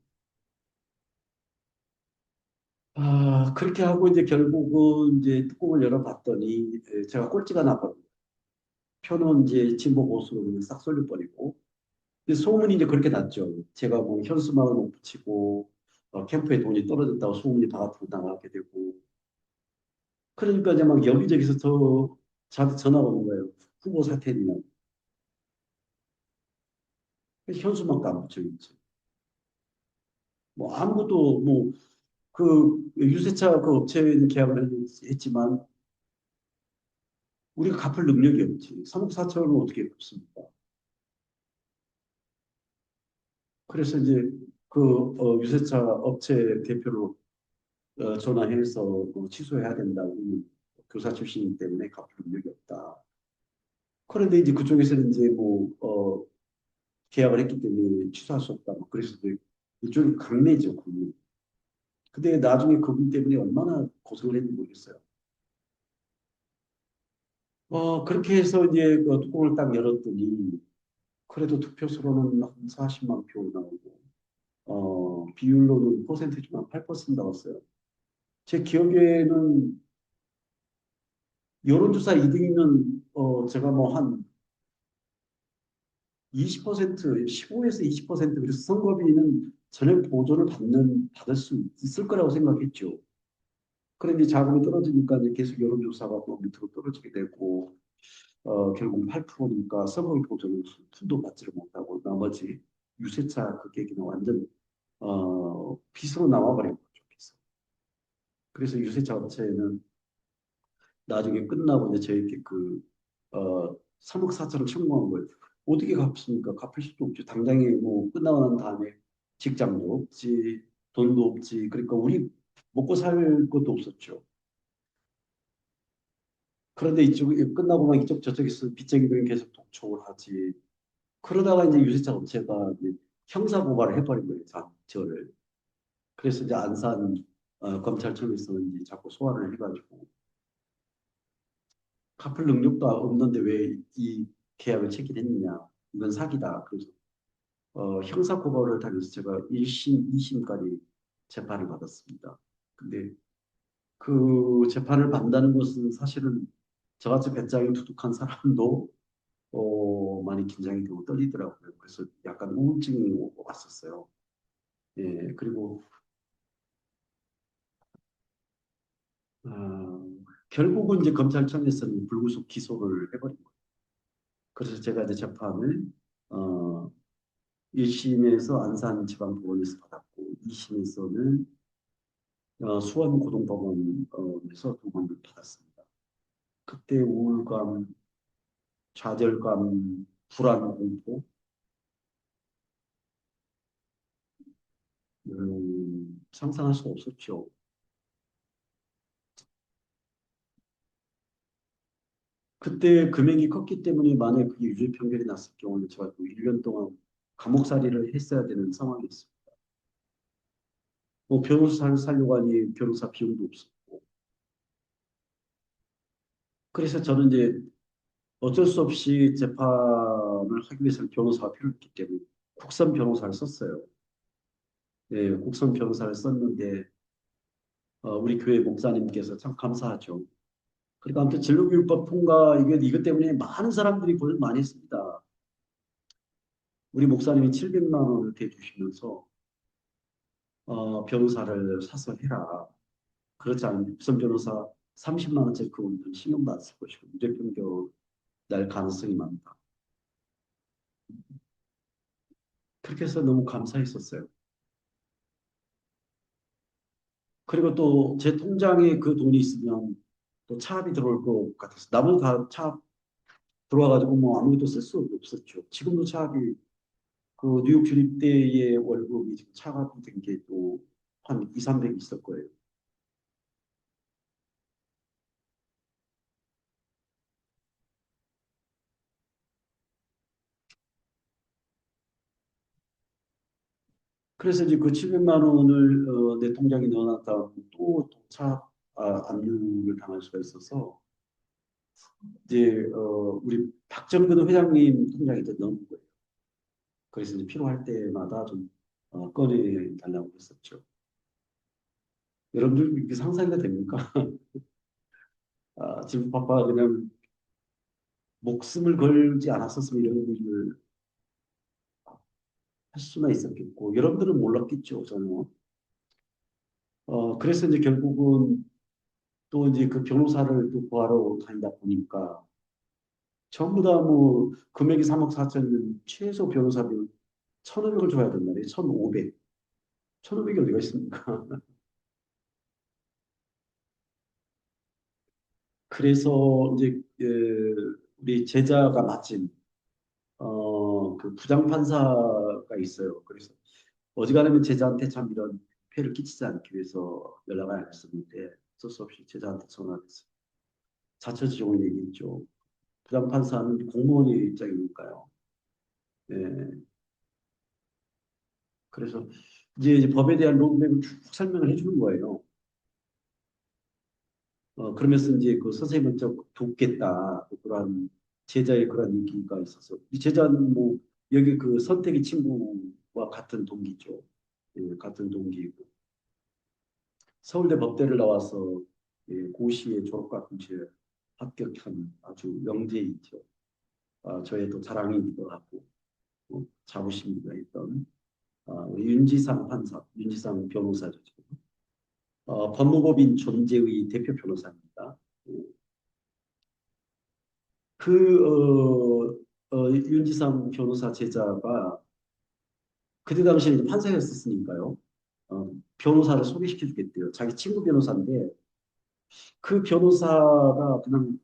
아, 그렇게 하고 이제 결국은 이제 뚜껑을 열어봤더니 제가 꼴찌가 나거든요. 표는 이제 진보 보수로 그냥 싹 쏠려버리고. 근데 소문이 이제 그렇게 났죠. 제가 뭐 현수막을 못 붙이고 캠프에 돈이 떨어졌다고 소문이 다 나가게 되고. 그러니까 이제 막 여기저기서 저한테 전화가 오는 거예요. 후보 사퇴했냐. 현수막도 안 붙여있지. 뭐 아무것도 뭐 그 유세차 그 업체는 계약을 했지만 우리가 갚을 능력이 없지. 3억 4천을 어떻게 갚습니까? 그래서 이제 그 유세차 업체 대표로 전화해서 취소해야 된다고 교사 출신이기 때문에 갚을 능력이 없다. 그런데 이제 그쪽에서는 이제 계약을 했기 때문에 취소할 수 없다. 뭐 그래서 이제 이쪽이 강매죠, 강매. 근데 나중에 그분 때문에 얼마나 고생을 했는지 모르겠어요. 그렇게 해서 이제 그 뚜껑을 딱 열었더니 그래도 득표수로는 한 40만 표 나오고 비율로는 퍼센테이지만 8% 나왔어요. 제 기억에는 여론조사 2등이면 제가 뭐 한 20%, 15에서 20% 그래서 선거비는 전액 보조를 받을 수 있을 거라고 생각했죠. 그런데 자금이 떨어지니까 이제 계속 여론조사가 뭐 밑으로 떨어지게 되고 결국 8%니까 선거비 보조는 한 푼도 받지를 못하고 나머지 유세차 그 계기는 완전 빚으로 남아버린 거죠. 빚으로. 그래서 유세차 업체는 나중에 끝나고 이제 저희께 3억 4천을 청구한 거예요. 어떻게 갚습니까? 갚을 수도 없죠. 당장에 뭐 끝나고 난 다음에 직장도 없지, 돈도 없지. 그러니까 우리 먹고 살 것도 없었죠. 그런데 이쪽 끝나고 막 이쪽 저쪽에서 빚쟁이들이 계속 독촉을 하지. 그러다가 이제 유세차 업체가 이제 형사 고발을 해버린 거예요. 저를. 그래서 이제 안산 검찰청에서 이제 자꾸 소환을 해가지고 갚을 능력도 없는데 왜 이 계약을 체결했느냐. 이건 사기다. 그래서 형사고발을 당해서 제가 1심, 2심까지 재판을 받았습니다. 근데 그 재판을 받는다는 것은 사실은 저같이 배짱이 두둑한 사람도 많이 긴장이 되고 떨리더라고요. 그래서 약간 우울증이 왔었어요. 예, 그리고 결국은 이제 검찰청에서는 불구속 기소를 해버린 거예요. 그래서 제가 이제 재판을 어, 1심에서 안산지방법원에서 받았고 2심에서는 수원고등법원에서 두 번을 받았습니다. 그때 우울감, 좌절감, 불안, 공포, 상상할 수 없었죠. 그때 금액이 컸기 때문에 만약에 그게 유죄 판결이 났을 경우는 제가 또 1년 동안 감옥살이를 했어야 되는 상황이었습니다. 뭐 변호사를 살려고 하니 변호사 비용도 없었고 그래서 저는 이제 어쩔 수 없이 재판을 하기 위해서는 변호사가 필요했기 때문에 국선 변호사를 썼어요. 예, 국선 변호사를 썼는데 우리 교회 목사님께서 참 감사하죠. 그러니까 아무튼 진로교육법 통과 이것 때문에 많은 사람들이 고생 많이 했습니다. 우리 목사님이 700만 원을 대주시면서 변호사를 사서 해라. 그렇지 않으면 국선 변호사 30만 원짜리 그건 신경도 안 쓸 것이고 무죄 판결 날 가능성이 많다. 그렇게 해서 너무 감사했었어요. 그리고 또 제 통장에 그 돈이 있으면 또 차압이 들어올 것 같아서 나머지 다 차압 들어와가지고 뭐 아무것도 쓸 수 없었죠. 지금도 차압이 그 뉴욕 주립 때의 월급이 지금 차압이 된 게 또 한 2, 300 있을 거예요. 그래서 이제 그 700만 원을 내 통장에 넣어놨다 또 차압 압류를 당할 수가 있어서 이제 우리 박정근 회장님 통장에 또 넣은 거예요. 그래서 이제 필요할 때마다 좀 꺼내 달라고 했었죠. 여러분들 이렇게 상상이 됩니까? 지금 바빠 그냥 목숨을 걸지 않았었으면 이런 일을 할 수나 있었겠고 여러분들은 몰랐겠죠, 저는. 그래서 이제 결국은 또 이제 그 변호사를 또 구하러 다니다 보니까 전부 다 뭐 금액이 3억 4천이면 최소 변호사비 1,500을 줘야 된다 말이에요. 1,500. 1,500이 어디가 있습니까? 그래서 이제 우리 제자가 마침 그 부장판사가 있어요. 그래서 어지간하면 제자한테 참 이런 폐를 끼치지 않기 위해서 연락을 안 했었는데 어쩔 수 없이 제자한테 전화를 했어요. 자처지종을 얘기했죠. 부장판사는 공무원의 입장이니까요. 예, 그래서 이제 법에 대한 로드맵을 쭉 설명을 해주는 거예요. 그러면서 이제 그 선생님을 좀 돕겠다. 그런 제자의 그런 인기가 있어서 이 제자는 뭐 여기 그 선택의 친구와 같은 동기죠. 예, 같은 동기이고 서울대 법대를 나와서 예, 고시에 졸업과 동시에 합격한 아주 명제이죠. 저의 또 자랑이기도 하고 자부심이기도 했던 윤지상 판사, 윤지상 변호사죠. 법무법인 존재의 대표 변호사입니다. 예. 윤지상 변호사 제자가 그때 당시에 이제 판사였었으니까요. 변호사를 소개시켜 주겠대요. 자기 친구 변호사인데 그 변호사가 그냥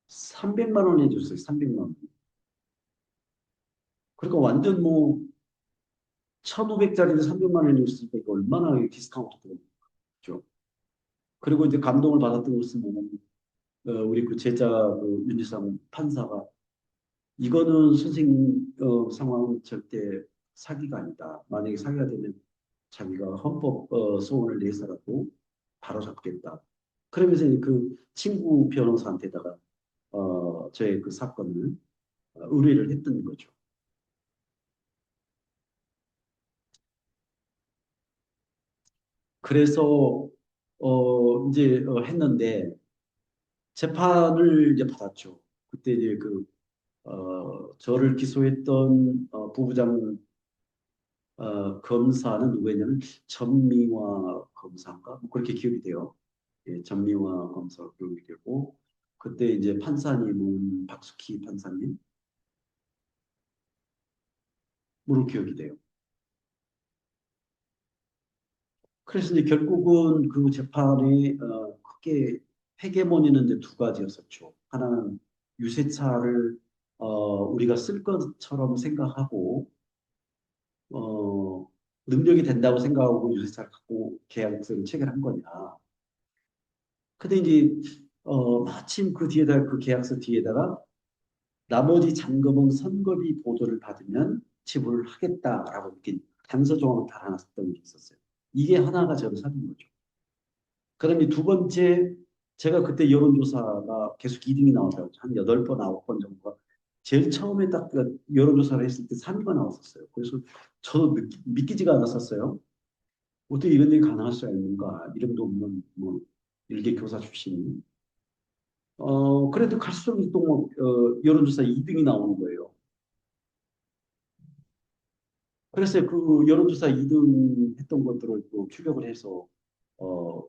300만 원 해줬어요. 300만 원. 그러니까 완전 뭐 1,500짜리를 300만 원이 있으니까 이거 얼마나 디스카운트 들었죠. 그리고 이제 감동을 받았던 것은 뭐냐면 우리 그 제자 그 윤지상 판사가 이거는 선생님 상황은 절대 사기가 아니다. 만약에 사기가 되면 자기가 헌법 소원을 내서라도 바로잡겠다. 그러면서 그 친구 변호사한테다가 저의 그 사건을 의뢰를 했던 거죠. 그래서 이제 했는데 재판을 이제 받았죠. 그때 이제 그 저를 기소했던 부부장 검사는 누구였냐면 전미화 검사인가 뭐 그렇게 기억이 돼요. 예, 전미화 검사가 기억이 되고 그때 이제 판사님은 박수키 판사님으로 기억이 돼요. 그래서 이제 결국은 그 재판이 크게 헤게모니는 이제 두 가지였었죠. 하나는 유세차를 우리가 쓸 것처럼 생각하고 어, 능력이 된다고 생각하고 유세차를 갖고 계약서를 체결한 거냐. 근데 이제 마침 그 뒤에다가 그 계약서 뒤에다가 나머지 잔금은 선거비 보조를 받으면 지불을 하겠다라고 이렇게 단서 조항을 달아놨었던 게 있었어요. 이게 하나가 저를 사귄 거죠. 그다음에 두 번째 제가 그때 여론조사가 계속 2등이 나오더라고요. 한 8번, 9번 정도가. 제일 처음에 딱 그 여론조사를 했을 때 3위가 나왔었어요. 그래서 저도 믿기지가 않았었어요. 어떻게 이런 일이 가능할 수가 있는가. 이름도 없는 뭐 일개 교사 출신이. 그래도 갈수록 또 뭐, 여론조사 2등이 나오는 거예요. 그래서 그 여론조사 2등 했던 것들을 또 추격을 해서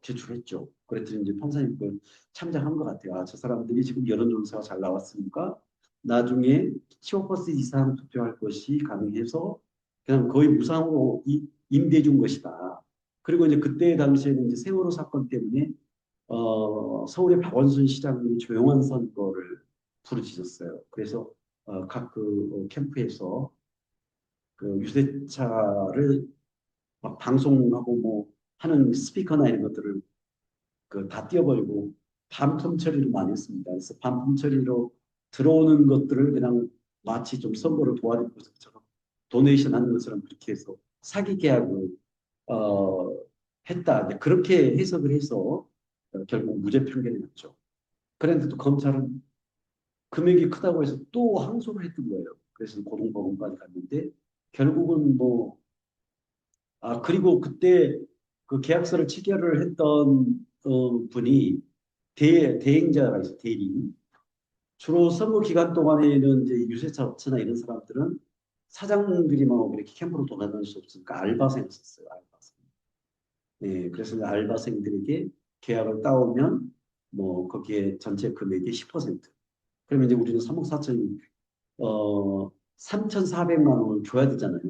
제출했죠. 그랬더니 이제 판사님 그 참작한 것 같아요. 아, 저 사람들이 지금 여론조사가 잘 나왔으니까 나중에 15% 이상 투표할 것이 가능해서 그냥 거의 무상으로 임대해 준 것이다. 그리고 이제 그때 당시에는 이제 세월호 사건 때문에 서울의 박원순 시장님이 조용한 선거를 부르짖었어요. 그래서 각 그 캠프에서 그 유세차를 막 방송하고 뭐 하는 스피커나 이런 것들을 그 다 띄워버리고 반품 처리를 많이 했습니다. 그래서 반품 처리로 들어오는 것들을 그냥 마치 좀 선거를 도와줄 것처럼 도네이션 하는 것처럼 그렇게 해서 사기 계약을 어, 했다. 이제 그렇게 해석을 해서 결국 무죄 판결이 났죠. 그런데 또 검찰은 금액이 크다고 해서 또 항소를 했던 거예요. 그래서 고등법원까지 갔는데 결국은 뭐 그리고 그때 그 계약서를 체결을 했던 분이 대행자가 있어요, 대리인. 주로 선거 기간 동안에는 이제 유세차 업체나 이런 사람들은 사장들이 뭐 이렇게 캠프로 돌아다닐 수 없으니까 알바생을 썼어요, 알바생. 네, 그래서 이제 알바생들에게 계약을 따오면 뭐 거기에 전체 금액의 10%. 그러면 이제 우리는 3억 4천, 3,400만 원을 줘야 되잖아요.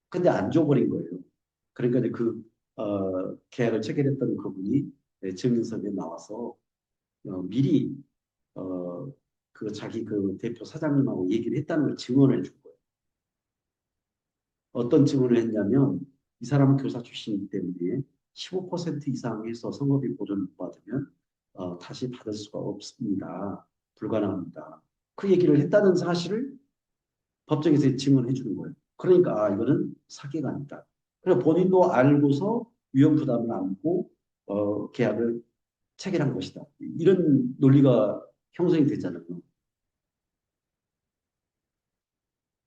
근데 안 줘버린 거예요. 그러니까 이제 계약을 체결했던 그분이 증인석에 나와서 미리 어, 그 자기 그 대표 사장님하고 얘기를 했다는 걸 증언을 해준 거예요. 어떤 증언을 했냐면 이 사람은 교사 출신이기 때문에 15% 이상 해서 성업비 보존 못 받으면 다시 받을 수가 없습니다. 불가능합니다. 그 얘기를 했다는 사실을 법정에서 증언해 주는 거예요. 그러니까 이거는 사기가 아니다. 그래서 본인도 알고서 위험 부담을 안고 계약을 체결한 것이다. 이런 논리가 형성이 되잖아요.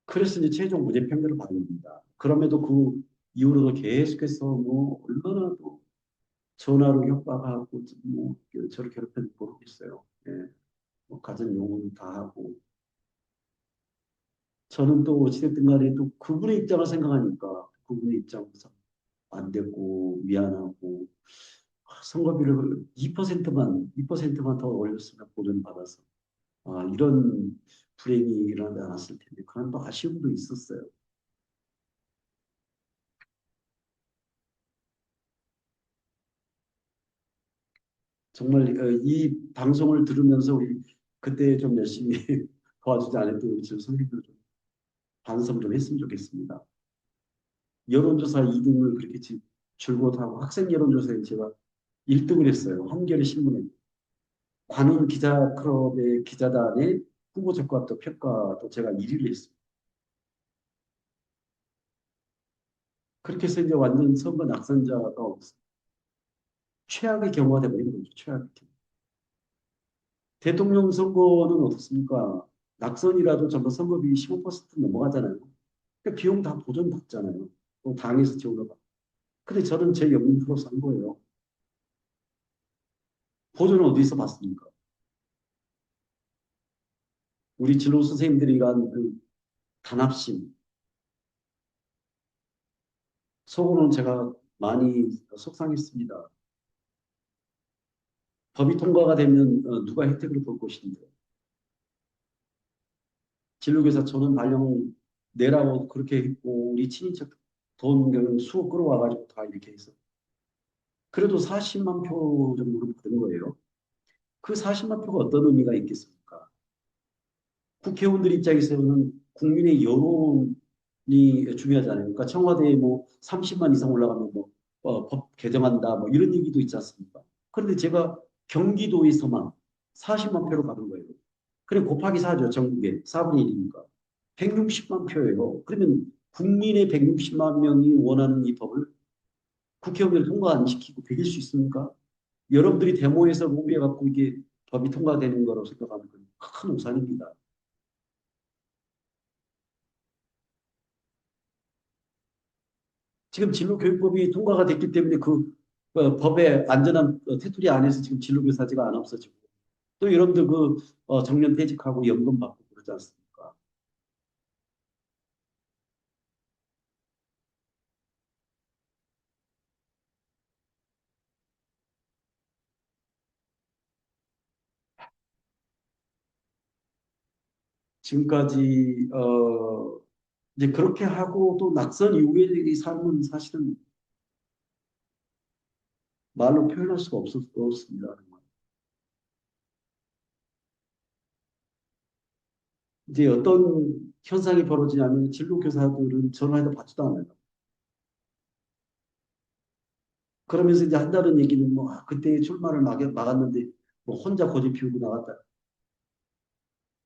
그래서 이제 최종 무죄 판결을 받은 겁니다. 그럼에도 그 이후로도 계속해서 뭐 얼마나 또 전화로 협박하고 뭐 저를 괴롭혔는지 모르겠어요. 예, 뭐 가진 용어는 다 하고 저는 또 어찌됐든 간에 또 그분의 입장을 생각하니까 그분의 입장에서 안 됐고 미안하고 선거비를 2%만 더 올렸으면 보전받아서 이런 불행이 일어나지 않았을 텐데 그런 또 아쉬움도 있었어요. 정말 이 방송을 들으면서 우리 그때 좀 열심히 도와주지 않았던 우리 전 선생님들 좀 반성 좀 했으면 좋겠습니다. 여론조사 2등을 그렇게 줄곧 하고 학생 여론조사에 제가 1등을 했어요. 한겨레 신문에. 관훈 기자 클럽의 기자단의 후보자과 또 평가도 제가 1위를 했습니다. 그렇게 해서 이제 완전 선거 낙선자가 없어. 최악의 경우가 돼버린 거죠. 최악의 경우. 대통령 선거는 어떻습니까? 낙선이라도 전부 선거비 15% 넘어가잖아요. 그러니까 비용 다 보전받잖아요. 또 당에서 지원을 받고. 근데 저는 제 연금 풀어서 한 거예요. 보전은 어디서 받습니까? 우리 진로 선생님들이 간 그 단합심, 속으로는 제가 많이 속상했습니다. 법이 통과가 되면 누가 혜택을 볼 것인데 진로교사 저는 발령 내라고 그렇게 했고 우리 친인척 돈 수억 끌어와가지고 다 이렇게 해서 그래도 40만 표 정도는 받은 거예요. 그 40만 표가 어떤 의미가 있겠습니까? 국회의원들 입장에서는 국민의 여론이 중요하잖아요. 그러니까 청와대에 뭐 30만 이상 올라가면 뭐 법 개정한다 뭐 이런 얘기도 있지 않습니까? 그런데 제가 경기도에서만 40만 표로 받은 거예요. 그래 곱하기 4죠. 전국에 4분의 1이니까. 160만 표예요. 그러면 국민의 160만 명이 원하는 이 법을 국회의원을 통과 안 시키고 배길 수 있습니까? 여러분들이 데모에서 로비해갖고 이게 법이 통과되는 거라고 생각하면 큰 오산입니다. 지금 진로교육법이 통과가 됐기 때문에 법의 안전한 테두리 안에서 지금 진로교사제가 안 없어지고 또 여러분들 정년 퇴직하고 연금 받고 그러지 않습니까? 지금까지 이제 그렇게 하고 또 낙선 이후의 이 삶은 사실은 말로 표현할 수가 없습니다. 이제 어떤 현상이 벌어지냐면 진로 교사들은 전화해도 받지도 않아요. 그러면서 이제 한다는 얘기는 뭐 그때 출마를 막았는데 뭐 혼자 고집 피우고 나갔다.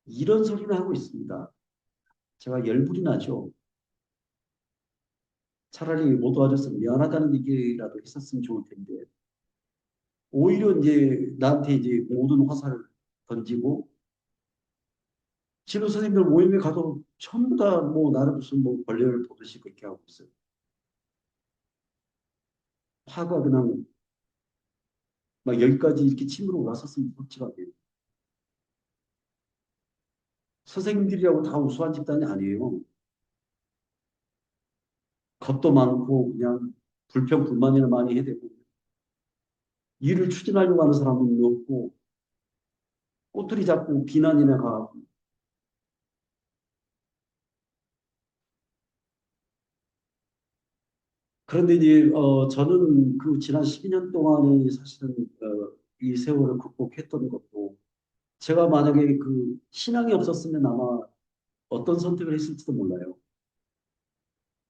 이런 소리를 하고 있습니다. 제가 열불이 나죠. 차라리 못 도와줘서 미안하다는 얘기라도 했었으면 좋을 텐데 오히려 이제 나한테 이제 모든 화살을 던지고 진로 선생님들 모임에 가도 전부 다 뭐 나를 무슨 뭐 벌레를 보듯이 그렇게 하고 있어요. 화가 그냥 막 여기까지 이렇게 침으로 올라섰으면 솔직하게. 선생님들이라고 다 우수한 집단이 아니에요. 겁도 많고 그냥 불평 불만이나 많이 해대고 일을 추진하려고 하는 사람은 없고 꼬투리 잡고 비난이나 가고 그런데 이제 저는 그 지난 12년 동안에 사실은 이 세월을 극복했던 것도 제가 만약에 그 신앙이 없었으면 아마 어떤 선택을 했을지도 몰라요.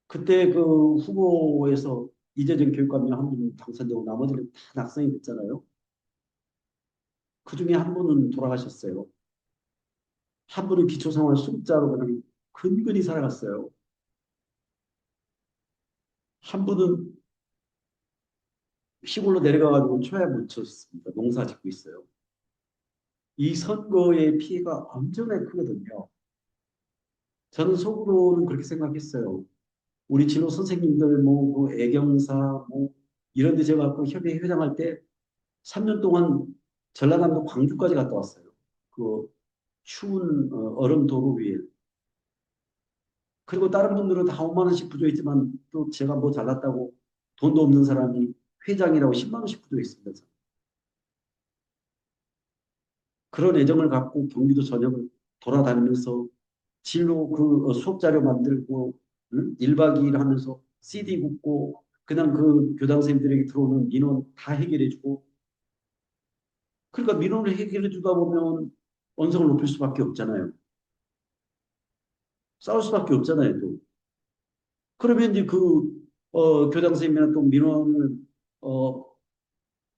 그때 그 후보에서 이재정 교육감이 한 분 당선되고 나머지는 다 낙선이 됐잖아요. 그 중에 한 분은 돌아가셨어요. 한 분은 기초생활 수급자로 그냥 근근히 살아갔어요. 한 분은 시골로 내려가가지고 초야 묻혔습니다. 농사 짓고 있어요. 이 선거의 피해가 엄청나게 크거든요. 저는 속으로는 그렇게 생각했어요. 우리 진로 선생님들 뭐 애경사 뭐 이런 데 제가 그 협의회 회장할 때 3년 동안 전라남도 광주까지 갔다 왔어요. 그 추운 얼음 도로 위에. 그리고 다른 분들은 다 5만 원씩 부족했지만 또 제가 뭐 잘났다고 돈도 없는 사람이 회장이라고 10만 원씩 부족했습니다. 그런 애정을 갖고 경기도 전역을 돌아다니면서 진로 수업 자료 만들고 응? 1박 2일 하면서 CD 굽고 그냥 그 교장 선생님들에게 들어오는 민원 다 해결해주고 그러니까 민원을 해결해주다 보면 언성을 높일 수밖에 없잖아요. 싸울 수밖에 없잖아요. 또. 그러면 이제 교장 선생님이나 또 민원을 어,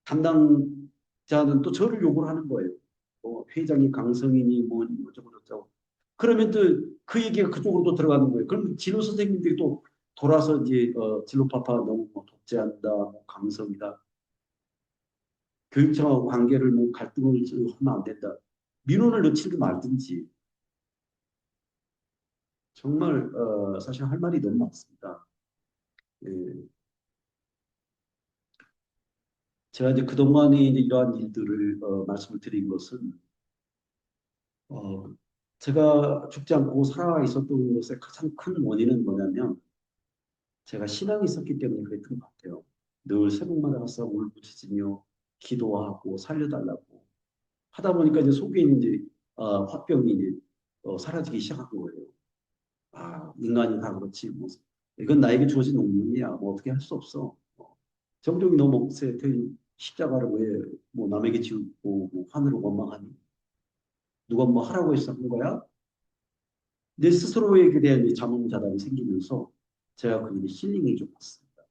담당자는 또 저를 욕을 하는 거예요. 회장이 강성이니 뭐니 어쩌고 저쩌고. 그러면 또 그 얘기가 그쪽으로 또 들어가는 거예요. 그럼 진로 선생님들이 또 돌아서 이제 진로파파 너무 뭐 독재한다, 뭐 강성이다, 교육청하고 관계를 뭐 갈등을 하면 안 된다. 민원을 넣지를 말든지 정말 사실 할 말이 너무 많습니다. 예, 제가 이제 그동안에 이제 이러한 일들을 말씀을 드린 것은 어, 제가 죽지 않고 살아 있었던 것의 가장 큰 원인은 뭐냐면 제가 신앙이 있었기 때문에 그랬던 것 같아요. 늘 새벽마다 가서 울부짖으며 기도하고 살려달라고 하다 보니까 이제 속에 있는 이제 화병이 이제 사라지기 시작한 거예요. 아, 인간이 다 그렇지. 뭐, 이건 나에게 주어진 운명이야. 뭐 어떻게 할 수 없어. 정종이 너 몫에 태인 십자가를 왜 뭐 남에게 지우고 뭐 하늘을 원망하니? 누가 뭐 하라고 해서 한 거야? 내 스스로에 대한 이 자문자답이 생기면서 제가 그게 힐링이 좀 왔습니다.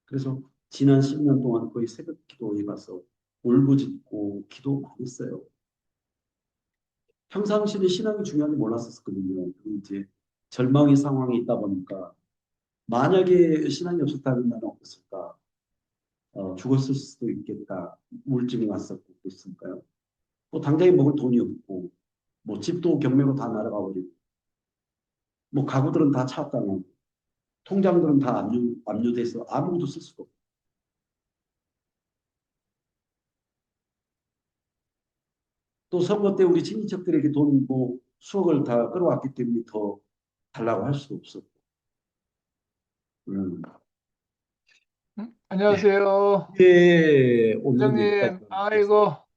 그래서 지난 10년 동안 거의 새벽 기도에 가서 울부짖고 기도 많이 했어요. 평상시에 신앙이 중요한지 몰랐었거든요. 이제 절망의 상황에 있다 보니까 만약에 신앙이 없었다면 나는 어땠을까? 죽었을 수도 있겠다. 우울증이 왔었고 그랬으니까요. 뭐 당장에 먹을 돈이 없고 뭐 집도 경매로 다 날아가 버리고 뭐 가구들은 다 차압당하고 통장들은 다 압류돼서 아무것도 쓸 수가 없고 또 선거 때 우리 친인척들에게 돈 뭐 수억을 다 끌어왔기 때문에 더 달라고 할 수도 없었고 음. 네. 안녕하세요. 예, 오늘은 여기까지 부장님, 하겠습니다. 아이고,